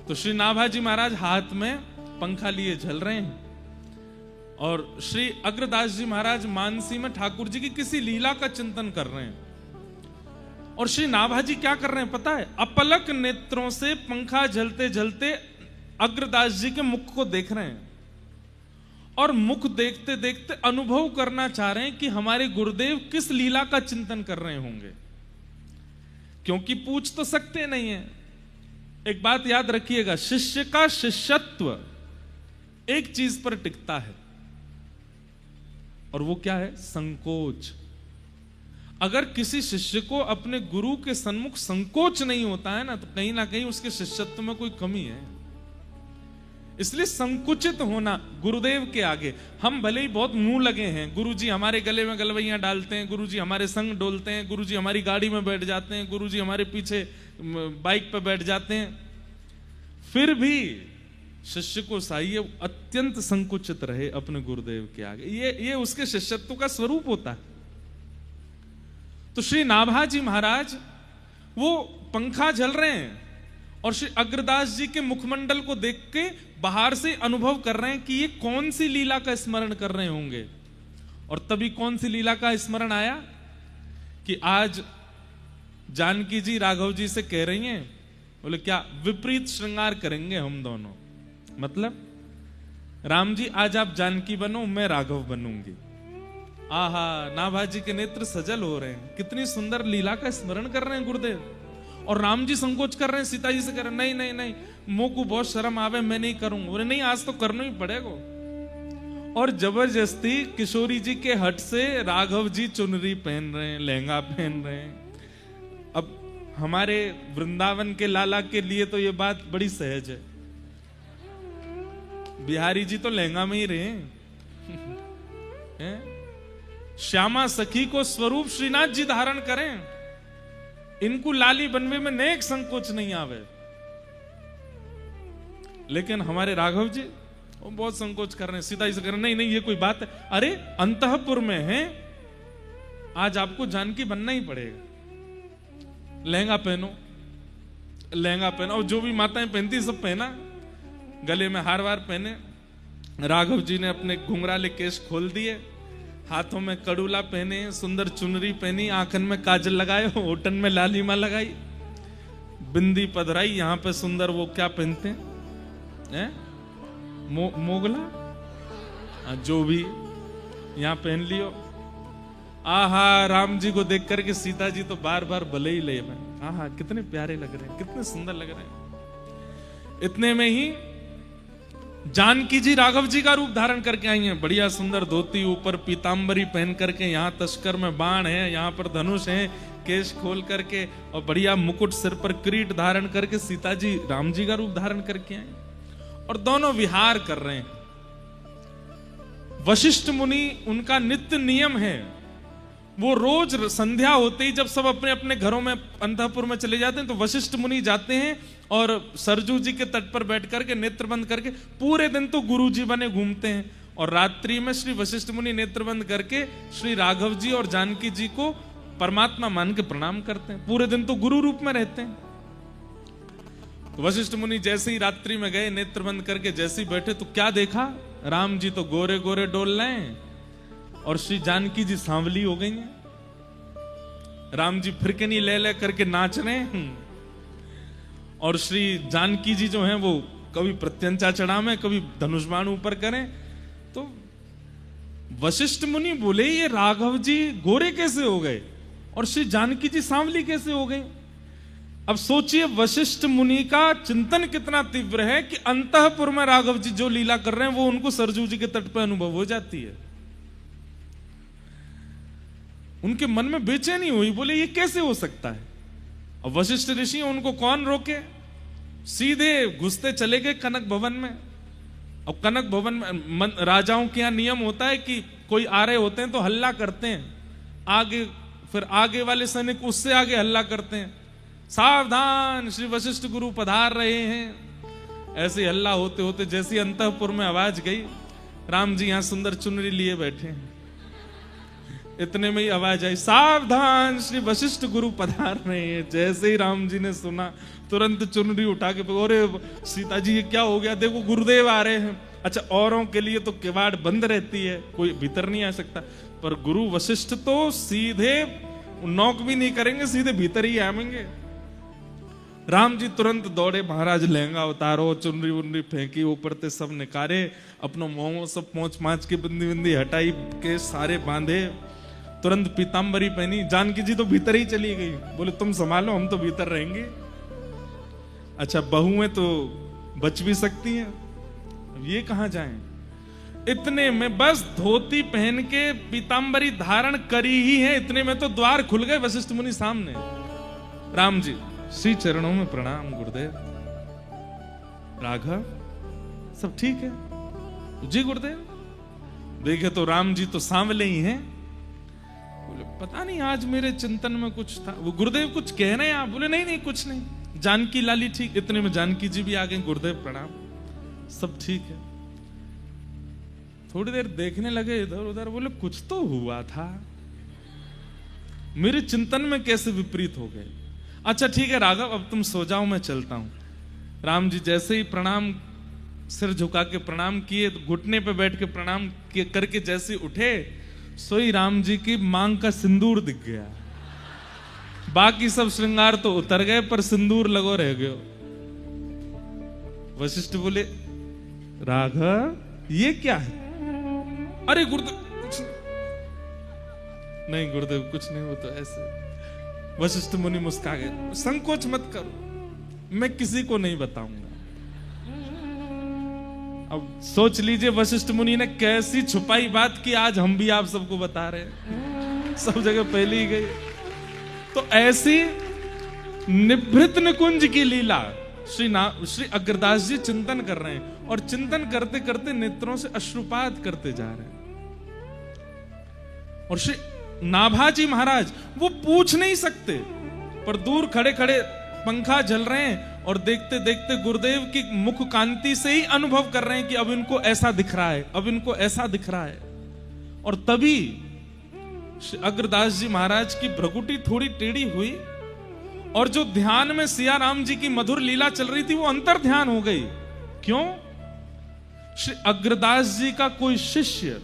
तो श्री नाभाजी महाराज हाथ में पंखा लिए झल रहे हैं और श्री अग्रदास जी महाराज मानसी में ठाकुर जी की किसी लीला का चिंतन कर रहे हैं। और श्री नाभाजी क्या कर रहे हैं पता है? अपलक नेत्रों से पंखा झलते झलते अग्रदास जी के मुख को देख रहे हैं और मुख देखते देखते अनुभव करना चाह रहे हैं कि हमारे गुरुदेव किस लीला का चिंतन कर रहे होंगे, क्योंकि पूछ तो सकते नहीं है। एक बात याद रखिएगा, शिष्य का शिष्यत्व एक चीज पर टिकता है और वो क्या है? संकोच। अगर किसी शिष्य को अपने गुरु के सन्मुख संकोच नहीं होता है ना, तो कहीं ना कहीं उसके शिष्यत्व में कोई कमी है। इसलिए संकुचित होना गुरुदेव के आगे। हम भले ही बहुत मुंह लगे हैं, गुरुजी हमारे गले में गलवैयां डालते हैं, गुरुजी हमारे संग डोलते हैं, गुरुजी हमारी गाड़ी में बैठ जाते हैं, गुरुजी हमारे पीछे बाइक पर बैठ जाते हैं, फिर भी शिष्य को चाहिए अत्यंत संकुचित रहे अपने गुरुदेव के आगे। ये उसके शिष्यत्व का स्वरूप होता है। तो श्री नाभाजी महाराज वो पंखा झल रहे हैं और श्री अग्रदास जी के मुखमंडल को देख के बाहर से अनुभव कर रहे हैं कि ये कौन सी लीला का स्मरण कर रहे होंगे। और तभी कौन सी लीला का स्मरण आया कि आज जानकी जी राघव जी से कह रही हैं, बोले क्या विपरीत श्रृंगार करेंगे हम दोनों। मतलब राम जी आज आप जानकी बनो, मैं राघव बनूंगी। आहा, नाभाजी के नेत्र सजल हो रहे हैं, कितनी सुंदर लीला का स्मरण कर रहे हैं गुरुदेव। और राम जी संकोच कर रहे हैं, सीता जी से कर रहे हैं, नहीं नहीं नहीं, मुंह को बहुत शर्म आवे, मैं नहीं करूंगा। बोले नहीं, आज तो करना ही पड़ेगा। और जबरदस्ती किशोरी जी के हट से राघव जी चुनरी पहन रहे हैं, लहंगा पहन रहे हैं। अब हमारे वृंदावन के लाला के लिए तो ये बात बड़ी सहज है, बिहारी जी तो लहंगा में ही रहे हैं? श्यामा सखी को स्वरूप श्रीनाथ जी धारण करें, इनको लाली बनवे में नेक संकोच नहीं आवे। लेकिन हमारे राघव जी वो बहुत संकोच कर रहे हैं, सीधा इसे कर रहे हैं, नहीं नहीं ये कोई बात है। अरे अंतःपुर में है, आज आपको जानकी बनना ही पड़ेगा। लहंगा पहनो, लहंगा पहनो, और जो भी माताएं पहनती सब पहना, गले में हार वार पहने। राघव जी ने अपने घुंघराले केश खोल दिए, हाथों में कड़ूला पहने, सुंदर चुनरी पहनी, आंखन में काजल लगाए, होठन में लालिमा लगाई, बिंदी पधराई, यहाँ पे सुंदर वो क्या पहनते हैं, मोगला, जो भी यहाँ पहन लियो। आहा, राम जी को देख करके सीता जी तो बार बार भले ही ले मैं, आहा कितने प्यारे लग रहे हैं, कितने सुंदर लग रहे हैं। इतने में ही जानकी जी राघव जी का रूप धारण करके आई हैं, बढ़िया सुंदर धोती, ऊपर पीतांबरी पहन करके, यहाँ तस्कर में बाण है, यहाँ पर धनुष है, केश खोल करके, और बढ़िया मुकुट सिर पर किरीट धारण करके सीता जी राम जी का रूप धारण करके आई, और दोनों विहार कर रहे हैं। वशिष्ठ मुनि, उनका नित्य नियम है, वो रोज संध्या होते ही जब सब अपने अपने घरों में अंतःपुर में चले जाते हैं, तो वशिष्ठ मुनि जाते हैं और सरजू जी के तट पर बैठ करके नेत्र बंद करके पूरे दिन तो गुरु जी बने घूमते हैं, और रात्रि में श्री वशिष्ठ मुनि नेत्र बंद करके श्री राघव जी और जानकी जी को परमात्मा मान के प्रणाम करते हैं। पूरे दिन तो गुरु रूप में रहते हैं। तो वशिष्ठ मुनि जैसे ही रात्रि में गए, नेत्र बंद करके जैसे ही बैठे, तो क्या देखा, राम जी तो गोरे गोरे डोल रहे हैं और श्री जानकी जी सांवली हो गई हैं। राम जी फिरकनी ले ले करके नाच रहे हैं, और श्री जानकी जी जो हैं वो कभी प्रत्यंचा चढ़ावे, कभी धनुष बाण ऊपर करें। तो वशिष्ठ मुनि बोले ये राघव जी गोरे कैसे हो गए और श्री जानकी जी सांवली कैसे हो गई। अब सोचिए वशिष्ठ मुनि का चिंतन कितना तीव्र है कि अंतःपुर में राघव जी जो लीला कर रहे हैं वो उनको सरजू जी के तट पर अनुभव हो जाती है। उनके मन में बेचैनी हुई, बोले ये कैसे हो सकता है। और वशिष्ठ ऋषि उनको कौन रोके, सीधे घुसते चले गए कनक भवन में। और कनक भवन में राजाओं के यहाँ नियम होता है कि कोई आ रहे होते हैं तो हल्ला करते हैं, आगे फिर आगे वाले सैनिक उससे आगे हल्ला करते हैं, सावधान श्री वशिष्ठ गुरु पधार रहे हैं। ऐसे हल्ला होते होते जैसी अंतःपुर में आवाज गई, राम जी यहाँ सुंदर चुनरी लिए बैठे हैं, इतने में ही आवाज आई, सावधान श्री वशिष्ठ गुरु पधार रहे हैं। जैसे ही राम जी ने सुना, तुरंत चुनरी उठा के, अरे सीता जी ये क्या हो गया, देखो गुरुदेव आ रहे हैं। अच्छा, औरों के लिए तो किवाड़ बंद रहती है, कोई भीतर नहीं आ सकता, पर गुरु वशिष्ठ तो सीधे नॉक भी नहीं करेंगे, सीधे भीतर ही आएंगे। राम जी तुरंत दौड़े, महाराज लहंगा उतारो, चुनरी उनरी फेंकी, ऊपर ते सब निकारे, अपनो मोह सब पोंछ माछ की बिंदी बिंदी हटाई के सारे बांधे, तुरंत पीतांबरी पहनी। जानकी जी तो भीतर ही चली गई, बोले तुम संभालो, हम तो भीतर रहेंगे। अच्छा, बहुएं तो बच भी सकती हैं, अब ये कहां जाएं। इतने में बस धोती पहन के पीतांबरी धारण करी ही है, इतने में तो द्वार खुल गए वशिष्ठ मुनि सामने। राम जी श्री चरणों में प्रणाम गुरुदेव। राघव सब ठीक है जी गुरुदेव। देखे तो राम जी तो सांवले ही हैं। बोले पता नहीं आज मेरे चिंतन में कुछ था। वो गुरुदेव कुछ कह रहे हैं आप? बोले नहीं नहीं कुछ नहीं, जानकी लाली ठीक। इतने में जानकी जी भी आ गए, गुरुदेव प्रणाम, सब ठीक है। थोड़ी देर देखने लगे इधर उधर, बोले कुछ तो हुआ था, मेरे चिंतन में कैसे विपरीत हो गए। अच्छा ठीक है राघव, अब तुम सो जाओ, मैं चलता हूं। राम जी जैसे ही प्रणाम, सिर झुका के प्रणाम किए, घुटने पे बैठ के प्रणाम करके जैसे उठे, सोई राम जी की मांग का सिंदूर दिख गया। बाकी सब श्रृंगार तो उतर गए, पर सिंदूर लगो रह गयो। वशिष्ठ बोले राघव ये क्या है? अरे गुरुदेव कुछ नहीं, गुरुदेव कुछ नहीं, वो तो ऐसे। वशिष्ठ मुनि मुस्का गए, संकोच मत करो, मैं किसी को नहीं बताऊंगा। अब सोच लीजिए वशिष्ठ मुनि ने कैसी छुपाई बात की, आज हम भी आप सबको बता रहे हैं, सब जगह पहले ही गई। तो ऐसी निभृत निकुंज की लीला श्री अग्रदास जी चिंतन कर रहे हैं और चिंतन करते करते नेत्रों से अश्रुपात करते जा रहे हैं। और श्री नाभाजी महाराज वो पूछ नहीं सकते, पर दूर खड़े खड़े पंखा जल रहे हैं और देखते देखते गुरुदेव की मुख कांति से ही अनुभव कर रहे हैं कि अब इनको ऐसा दिख रहा है, अब इनको ऐसा दिख रहा है। और तभी श्री अग्रदास जी महाराज की भ्रकुटी थोड़ी टेढ़ी हुई और जो ध्यान में सिया राम जी की मधुर लीला चल रही थी वो अंतर ध्यान हो गई। क्यों? श्री अग्रदास जी का कोई शिष्य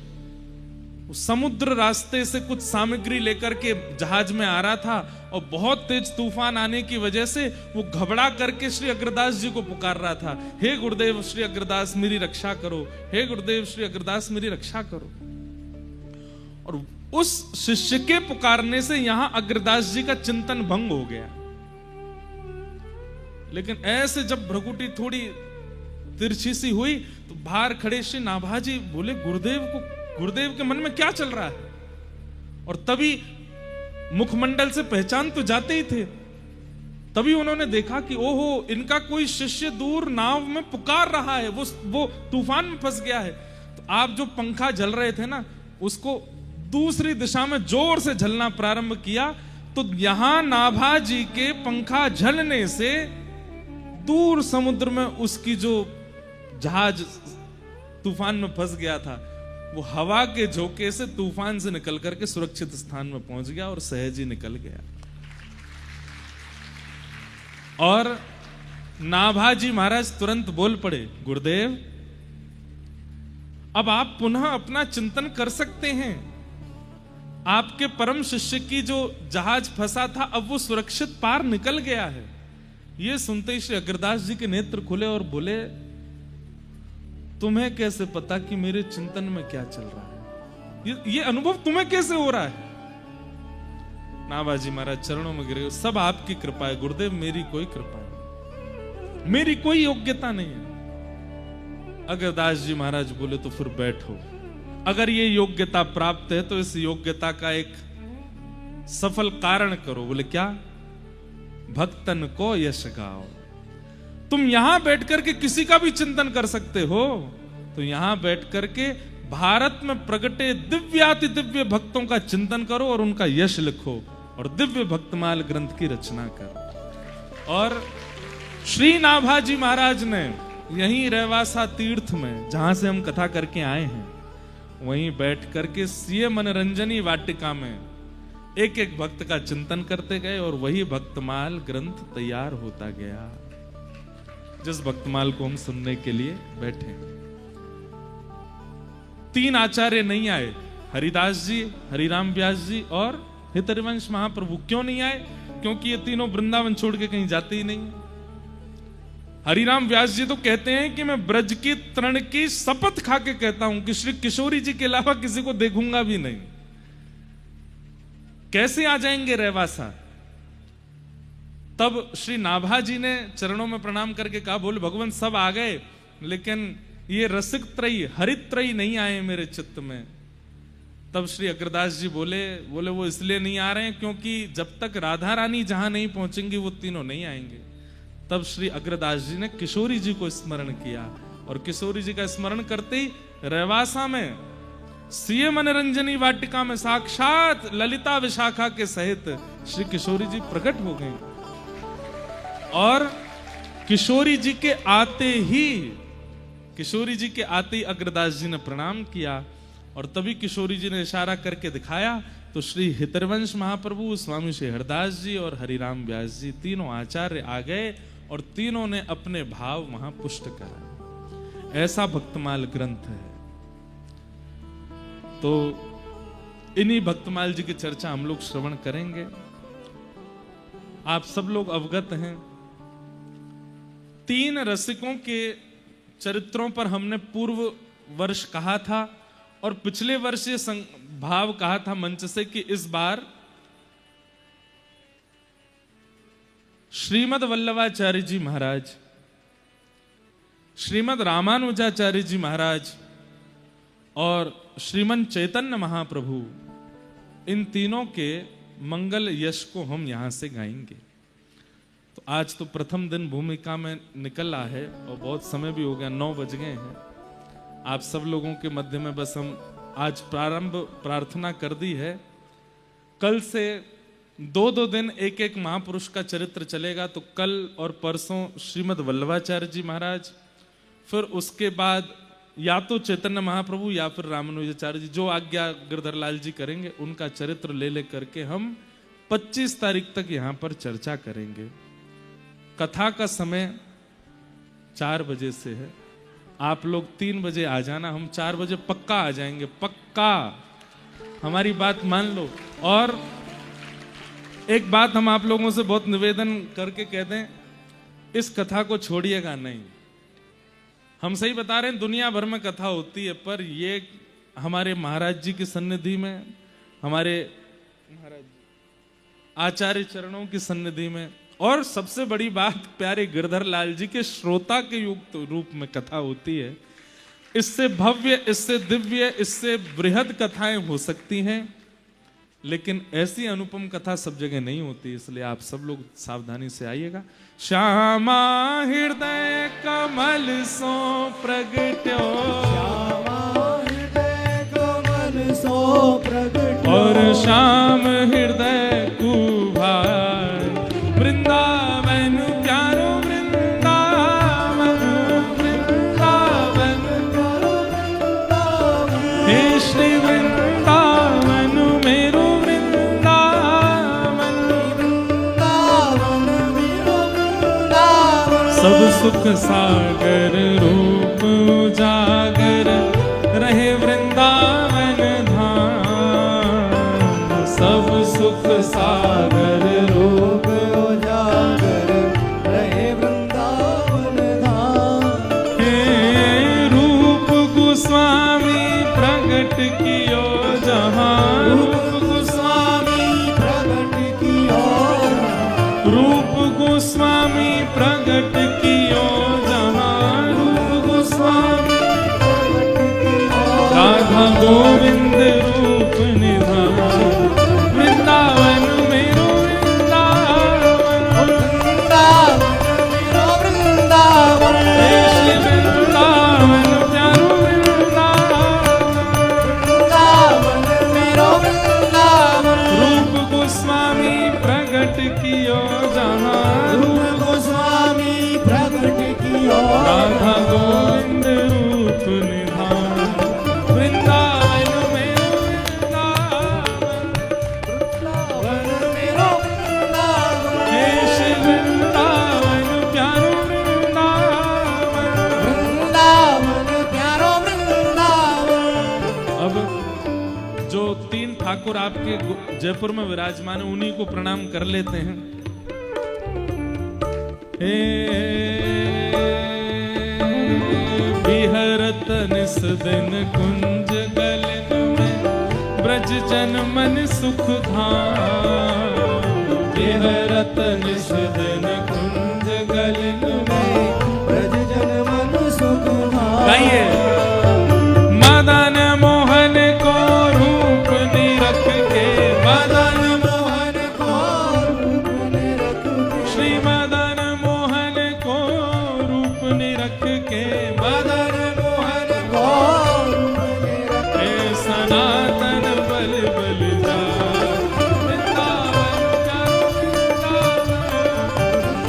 समुद्र रास्ते से कुछ सामग्री लेकर के जहाज में आ रहा था और बहुत तेज तूफान आने की वजह से वो घबरा करके श्री अग्रदास जी को पुकार रहा था, हे गुरुदेव श्री अग्रदास मेरी रक्षा करो, हे गुरुदेव श्री अग्रदास मेरी रक्षा करो। और उस शिष्य के पुकारने से यहां अग्रदास जी का चिंतन भंग हो गया। लेकिन ऐसे जब भ्रकुटी थोड़ी तिरछी सी हुई तो बाहर खड़े श्री नाभाजी बोले, गुरुदेव के मन में क्या चल रहा है? और तभी मुखमंडल से पहचान तो जाते ही थे, तभी उन्होंने देखा कि ओहो इनका कोई शिष्य दूर नाव में पुकार रहा है, वो तूफान में फंस गया है। तो आप जो पंखा जल रहे थे ना उसको दूसरी दिशा में जोर से झलना प्रारंभ किया, तो यहां नाभाजी के पंखा झलने से दूर समुद्र में उसकी जो जहाज तूफान में फंस गया था वो हवा के झोंके से तूफान से निकल करके सुरक्षित स्थान में पहुंच गया और सहज ही निकल गया। और नाभाजी महाराज तुरंत बोल पड़े, गुरुदेव अब आप पुनः अपना चिंतन कर सकते हैं। आपके परम शिष्य की जो जहाज फंसा था अब वो सुरक्षित पार निकल गया है। ये सुनते ही श्री अग्रदास जी के नेत्र खुले और बोले, तुम्हें कैसे पता कि मेरे चिंतन में क्या चल रहा है? ये अनुभव तुम्हें कैसे हो रहा है? नाभाजी महाराज चरणों में गिरे, सब आपकी कृपा है गुरुदेव, मेरी कोई कृपा नहीं, मेरी कोई योग्यता नहीं है। अग्रदास जी महाराज बोले, तो फिर बैठो, अगर ये योग्यता प्राप्त है तो इस योग्यता का एक सफल कारण करो। बोले क्या? भक्तन को यश गाओ। तुम यहां बैठ करके किसी का भी चिंतन कर सकते हो, तो यहां बैठ करके भारत में प्रगटे दिव्याति दिव्य भक्तों का चिंतन करो और उनका यश लिखो और दिव्य भक्तमाल ग्रंथ की रचना करो। और श्री नाभाजी महाराज ने यहीं रहवासा तीर्थ में जहां से हम कथा करके आए हैं वहीं बैठ करके सीए मनोरंजनी वाटिका में एक एक भक्त का चिंतन करते गए और वही भक्तमाल ग्रंथ तैयार होता गया, जिस भक्तमाल को हम सुनने के लिए बैठे। 3 आचार्य नहीं आए, हरिदास जी, हरिराम व्यास जी और हितरिवंश महाप्रभु। क्यों नहीं आए? क्योंकि ये तीनों वृंदावन छोड़ के कहीं जाते ही नहीं। हरिराम व्यास जी तो कहते हैं कि मैं ब्रज की तृण की शपथ खा के कहता हूं कि श्री किशोरी जी के अलावा किसी को देखूंगा भी नहीं। कैसे आ जाएंगे रहवासा? तब श्री नाभाजी ने चरणों में प्रणाम करके कहा, बोले भगवान सब आ गए लेकिन ये रसिक त्रयी हरित त्रयी नहीं आए मेरे चित्त में। तब श्री अग्रदास जी बोले वो इसलिए नहीं आ रहे हैं क्योंकि जब तक राधा रानी जहां नहीं पहुंचेंगी वो तीनों नहीं आएंगे। तब श्री अग्रदास जी ने किशोरी जी को स्मरण किया और किशोरी जी का स्मरण करते ही रहवासा में सीए मनोरंजनी वाटिका में साक्षात ललिता विशाखा के सहित श्री किशोरी जी प्रकट हो गए। और किशोरी जी के आते ही अग्रदास जी ने प्रणाम किया और तभी किशोरी जी ने इशारा करके दिखाया तो श्री हितरवंश महाप्रभु, स्वामी श्री हरदास जी और हरिराम व्यास जी तीनों आचार्य आ गए और तीनों ने अपने भाव वहां पुष्ट करा। ऐसा भक्तमाल ग्रंथ है। तो इन्हीं भक्तमाल जी की चर्चा हम लोग श्रवण करेंगे। आप सब लोग अवगत हैं 3 रसिकों के चरित्रों पर हमने पूर्व वर्ष कहा था और पिछले वर्ष ये भाव कहा था मंच से कि इस बार श्रीमद वल्लभाचार्य जी महाराज, श्रीमद रामानुजाचार्य जी महाराज और श्रीमन चैतन्य महाप्रभु, इन तीनों के मंगल यश को हम यहां से गाएंगे। तो आज तो प्रथम दिन भूमिका में निकला है और बहुत समय भी हो गया, 9 बज गए हैं। आप सब लोगों के मध्य में बस हम आज प्रारंभ प्रार्थना कर दी है। कल से 2 दिन एक एक महापुरुष का चरित्र चलेगा। तो कल और परसों श्रीमद् वल्लभाचार्य जी महाराज, फिर उसके बाद या तो चैतन्य महाप्रभु या फिर रामानुजाचार्य जी, जो आज्ञा गिरधर लाल जी करेंगे उनका चरित्र ले करके हम 25 तारीख तक यहाँ पर चर्चा करेंगे। कथा का समय 4 बजे से है। आप लोग 3 बजे आ जाना, हम 4 बजे पक्का आ जाएंगे, पक्का, हमारी बात मान लो। और एक बात हम आप लोगों से बहुत निवेदन करके कहते हैं, इस कथा को छोड़िएगा नहीं। हम सही बता रहे हैं, दुनिया भर में कथा होती है, पर ये हमारे महाराज जी की सन्निधि में, हमारे महाराज आचार्य चरणों की सन्निधि में, और सबसे बड़ी बात प्यारे गिरधर लाल जी के श्रोता के युक्त रूप में कथा होती है। इससे भव्य, इससे दिव्य, इससे बृहद कथाएं हो सकती हैं, लेकिन ऐसी अनुपम कथा सब जगह नहीं होती। इसलिए आप सब लोग सावधानी से आइएगा। श्यामा हृदय कमल सो प्रगट्यो, कमल सो प्रगट्यो, और श्याम हृदय कुभार, वृंदावन प्यारो वृंदावन, वृंदावन हे श्री वृंदावन मेरो वृंदावन, सब सुख सागर रूप उजागर रहे वृंदावन धाम, सब सुख सागर रूप उजागर रहे वृंदावन धाम। हे रूप गोस्वामी प्रगट कियो जहां, रूप गोस्वामी प्रगट कियो, रूप गोस्वामी प्रगट कियो जहां, रूप गोस्वामी राधा गोविंद रूप निधान, वृंदावन मेरो वृंदावन, वृंदावन हे श्री वृंदावन प्यारो वृंदावन, मेरो वृंदावन, रूप गोस्वामी प्रगट कियो जहां, रूप गोस्वामी प्रगट कियो, राधा गोविंद रूप निधान, वृंदावन मेरो वृंदावन, मेरो वृंदावन, हे श्री वृंदावन प्यारो वृंदावन। वृंदावन प्यारो वृंदावन। अब जो 3 ठाकुर आपके जयपुर में विराजमान है, उन्हीं को प्रणाम कर लेते हैं। हे विहरत निस दिन कुंज गलन में, ब्रज जन मन सुख धाम, विहरत निस दिन कुंज गलन में, ब्रज जन मन सुख धाम। गाइए। मदन मोहन को रूप निरख के, मदन मोहन को रूप निरख के, श्री मदन मोहन को रूप निरख के, मदन मोहन को रूप निरख के, हे सनातन बल बल जा, वृंदावन प्यारो वृंदावन,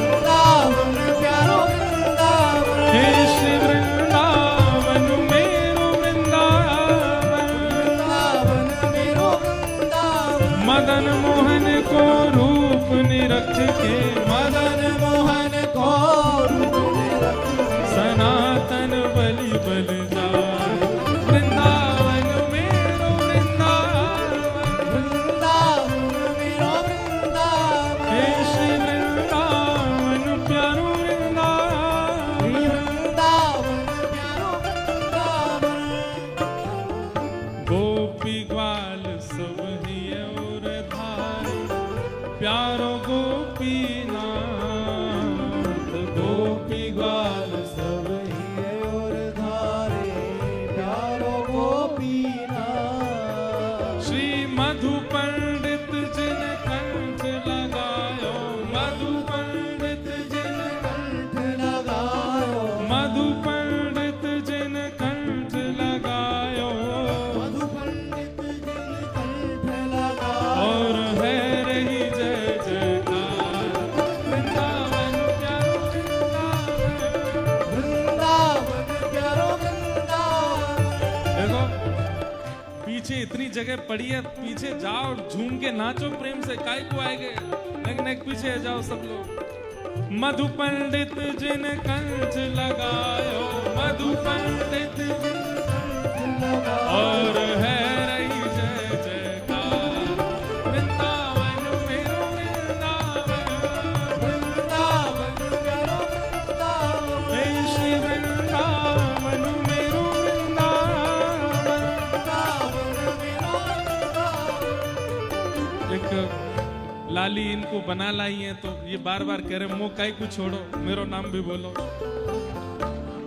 वृंदावन प्यारो वृंदावन, हे श्री वृंदावन मेरो वृंदावन, वृंदावन मेरो वृंदावन, मदन मोहन को रूप निरख के, मदन मोहन को रूप निरख के, सनातन बलि बल जाय, वृंदावन मेरो वृंदावन, वृंदावन मेरो वृंदावन, हे श्री वृंदावन प्यारो वृंदावन, वृंदावन प्यारो वृंदावन। गोपी ग्वाल सब हिय और धारी, प्यारो गोपीनाथ, गोपी ग्वाल सब हिय और धारे, प्यारो गोपीनाथ। श्री मधु पंडित जिन कंठ लगायो, मधु पंडित जगह पड़ी है, पीछे जाओ और झूम के नाचो प्रेम से, काय को आएंगे, नेक पीछे जाओ सब लोग। मधु पंडित जिन कंठ लगायो, मधु पंडित जिन कंठ लगायो, और है रही जय जयकार, वृंदावन मेरो वृंदावन, वृंदावन मेरो वृंदावन, हे श्री वृंदावन मेरो वृंदावन, वृंदावन मेरो वृंदावन। एक लाली इनको बना लाई है तो ये बार बार कह रहे, मोह काई को छोड़ो, मेरो नाम भी बोलो।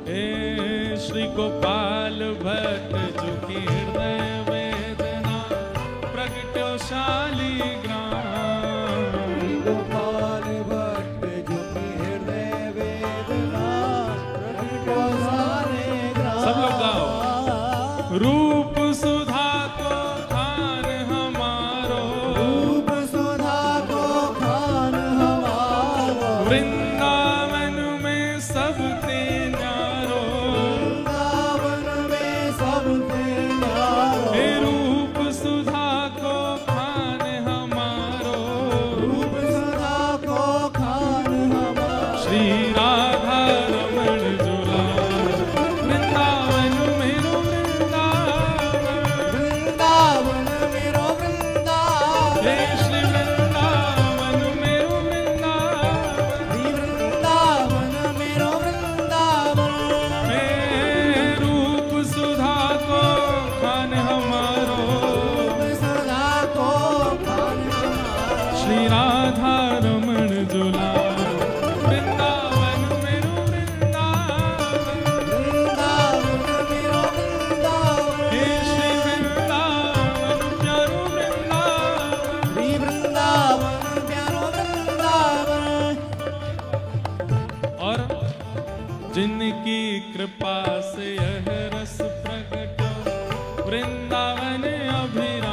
हे श्री गोपाल भट्ट जो की हृदय वेदना प्रगट्यो शालिग्राम, गोपाल भट्ट जो की हृदय वेदना प्रगट्यो शालिग्राम। सब लोग गाओ। रूप सुधा को खान हमारो, रूप सुधा को खान हमारो, वृंदावन में सबते न्यारो, वृंदावन में सबसे न्यारो। हे रूप सुधा को खान हमारो, रूप सुधा को खान हमारो, श्री राधा रमण जुला, वृंदावन मेरो वृंदावन, वृंदावन मेरो वृंदावन, हे श्री वृंदावन मेरो वृंदावन, श्री वृंदावन मेरो वृंदावन। हे रूप सुधा को खान हमारो, रूप सुधा को खान हमारो, श्री राधा रमण जुला, वृंदावन मेरो वृंदावन, वृंदावन मेरो वृंदावन, हे श्री वृंदावन प्यारो वृंदावन। श्री वृंदावन प्यारो वृंदावन। और जिनकी कृपा से यह रस प्रकट वृंदावन अभिराम,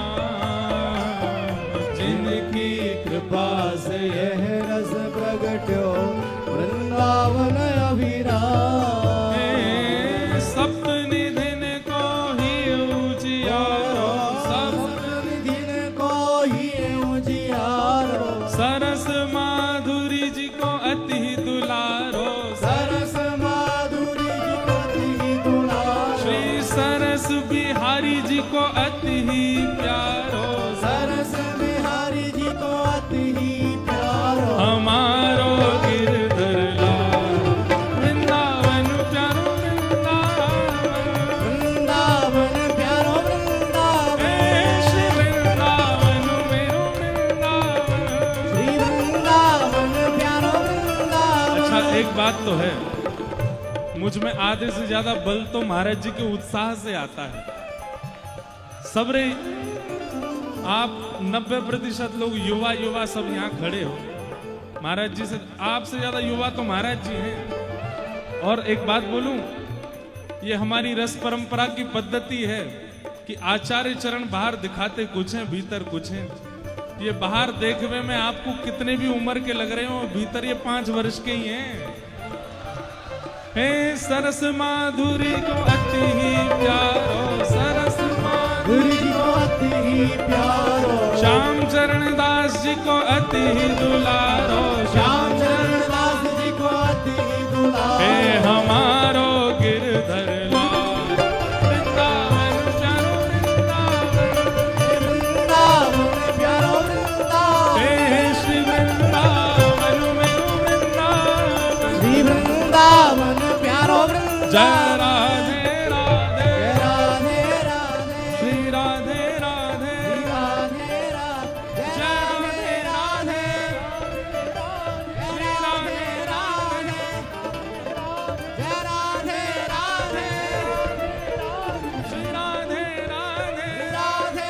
जिनकी कृपा से यह रस प्रगट्यो वृंदावन अभिराम। हे सप्त निधिन को ही उजियारो, दिन को ही उजियारो, सरस माधुरी जी को अति दुलारो, सरस माधुरी जी को अति दुलारो, श्री सरस बिहारी जी को अति ही प्यारो, सरस बिहारी जी को अति प्यारो। हमारो गिरधर लाल, वृंदावन प्यारो वृंदावन, वृंदावन प्यारो वृंदावन, हे श्री वृंदावन मेरो वृंदावन। श्री वृंदावन प्यारो वृंदावन। अच्छा, एक बात तो है, मुझ में आधे से ज्यादा बल तो महाराज जी के उत्साह से आता है। सबरे आप 90% लोग युवा युवा सब यहाँ खड़े हो, महाराज जी से आपसे ज्यादा युवा तो महाराज जी हैं। और एक बात बोलूं, ये हमारी रस परंपरा की पद्धति है कि आचार्य चरण बाहर दिखाते कुछ हैं, भीतर कुछ हैं। ये बाहर देखने में आपको कितने भी उम्र के लग रहे हो, भीतर ये 5 वर्ष के ही हैं। हे सरस माधुरी को अति ही प्यारो, सरस गुरु जी को अति ही प्यारो, श्याम चरण दास जी को अति ही दुलारो, श्याम चरण दास जी को अति ही दुलारो। हे हमारो गिरधर लाल, वृंदावन प्यारो वृंदावन, वृंदावन प्यारो वृंदावन, हे श्री वृंदावन मेरो वृंदावन, श्री वृंदावन प्यारो वृंदावन। जय राधे राधे, जय राधे राधे, श्री राधे राधे, राधे राधे, जय राधे राधे, श्री राधे राधे, जय राधे राधे, श्री राधे राधे, राधे राधे,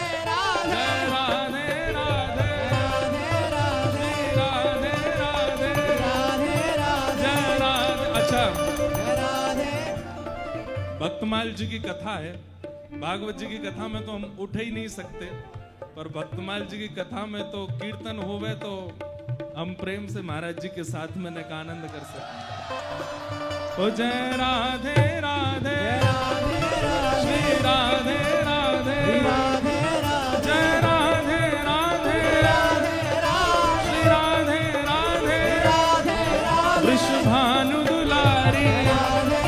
जय राधे राधे, राधे राधे, राधे राधे, राधे राधे, जय राधे। अच्छा, जय राधे। भक्तमाल जी की कथा है, भागवत जी की कथा में तो हम उठ ही नहीं सकते, पर भक्तमाल जी की कथा में तो कीर्तन होवे तो हम प्रेम से महाराज जी के साथ में का आनंद कर सकते। ओ जय राधे राधे, श्री राधे राधे, राधे राधे, वारी,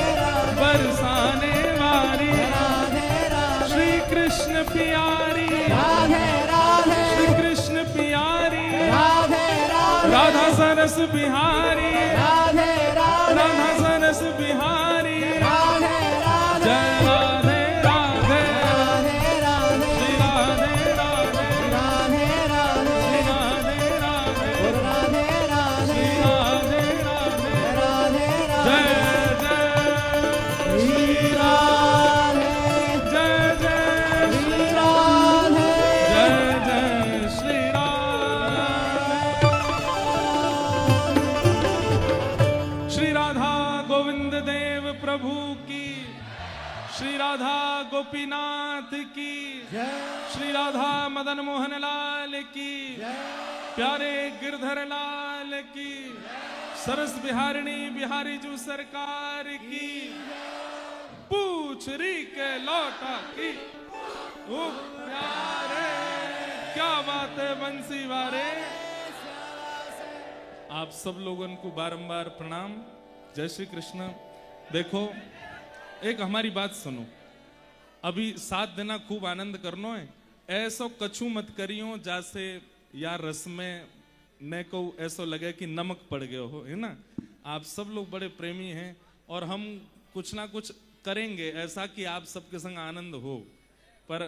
बरसाने वारी, श्री कृष्ण प्यारी, श्री कृष्ण प्यारी, राधा सरस बिहारी, राधा सरस बिहारी, जय राधे राधे, श्री राधे राधे, श्री राधे राधे, श्री राधे राधे, जय जय श्री राधे, जय जय श्री राधे, जय जय श्री राधे। श्री राधा गोविंद देव प्रभु की, श्री राधा गोपीनाथ की, श्री राधा मदन मोहन लाल की, प्यारे गिरधर लाल की, सरस बिहारिणी बिहारी जू सरकार की, पूछ री के लौटा की, ओ प्यारे क्या बात है बंसी वारे। आप सब लोगों को बारंबार प्रणाम, जय श्री कृष्ण। देखो एक हमारी बात सुनो, अभी 7 दिन खूब आनंद करनो है, ऐसो कछु मत करियो जैसे यार रस में न को ऐसो लगे कि नमक पड़ गयो हो, है ना। आप सब लोग बड़े प्रेमी हैं और हम कुछ ना कुछ करेंगे ऐसा कि आप सबके संग आनंद हो, पर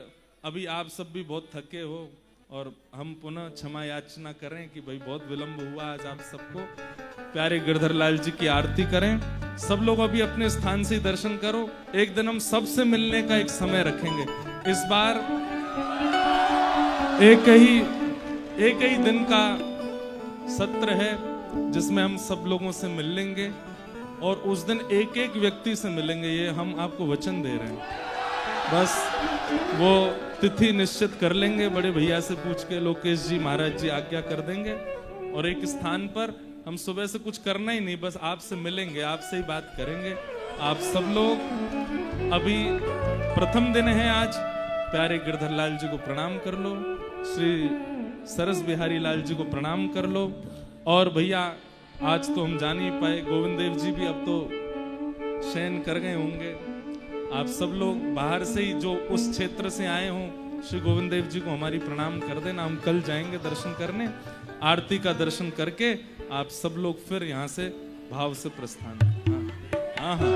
अभी आप सब भी बहुत थके हो और हम पुनः क्षमा याचना करें कि भाई बहुत विलंब हुआ आज आप सबको। प्यारे गिरधर लाल जी की आरती करें, सब लोग अभी अपने स्थान से दर्शन करो। एक दिन हम सबसे मिलने का एक समय रखेंगे, इस बार एक ही दिन का सत्र है जिसमें हम सब लोगों से मिल लेंगे और उस दिन एक एक व्यक्ति से मिलेंगे, ये हम आपको वचन दे रहे हैं। बस वो तिथि निश्चित कर लेंगे, बड़े भैया से पूछ के लोकेश जी महाराज जी आज्ञा कर देंगे और एक स्थान पर हम सुबह से कुछ करना ही नहीं, बस आपसे मिलेंगे, आपसे ही बात करेंगे। आप सब लोग अभी प्रथम दिन है आज, प्यारे गिरधर लाल जी को प्रणाम कर लो, श्री सरस बिहारी लाल जी को प्रणाम कर लो। और भैया आज तो हम जान ही पाए, गोविंद देव जी भी अब तो शयन कर गए होंगे। आप सब लोग बाहर से ही जो उस क्षेत्र से आए हों, श्री गोविंद देव जी को हमारी प्रणाम कर देना। हम कल जाएंगे दर्शन करने, आरती का दर्शन करके आप सब लोग फिर यहाँ से भाव से प्रस्थान। हाँ हाँ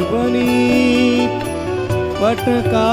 बनी पटका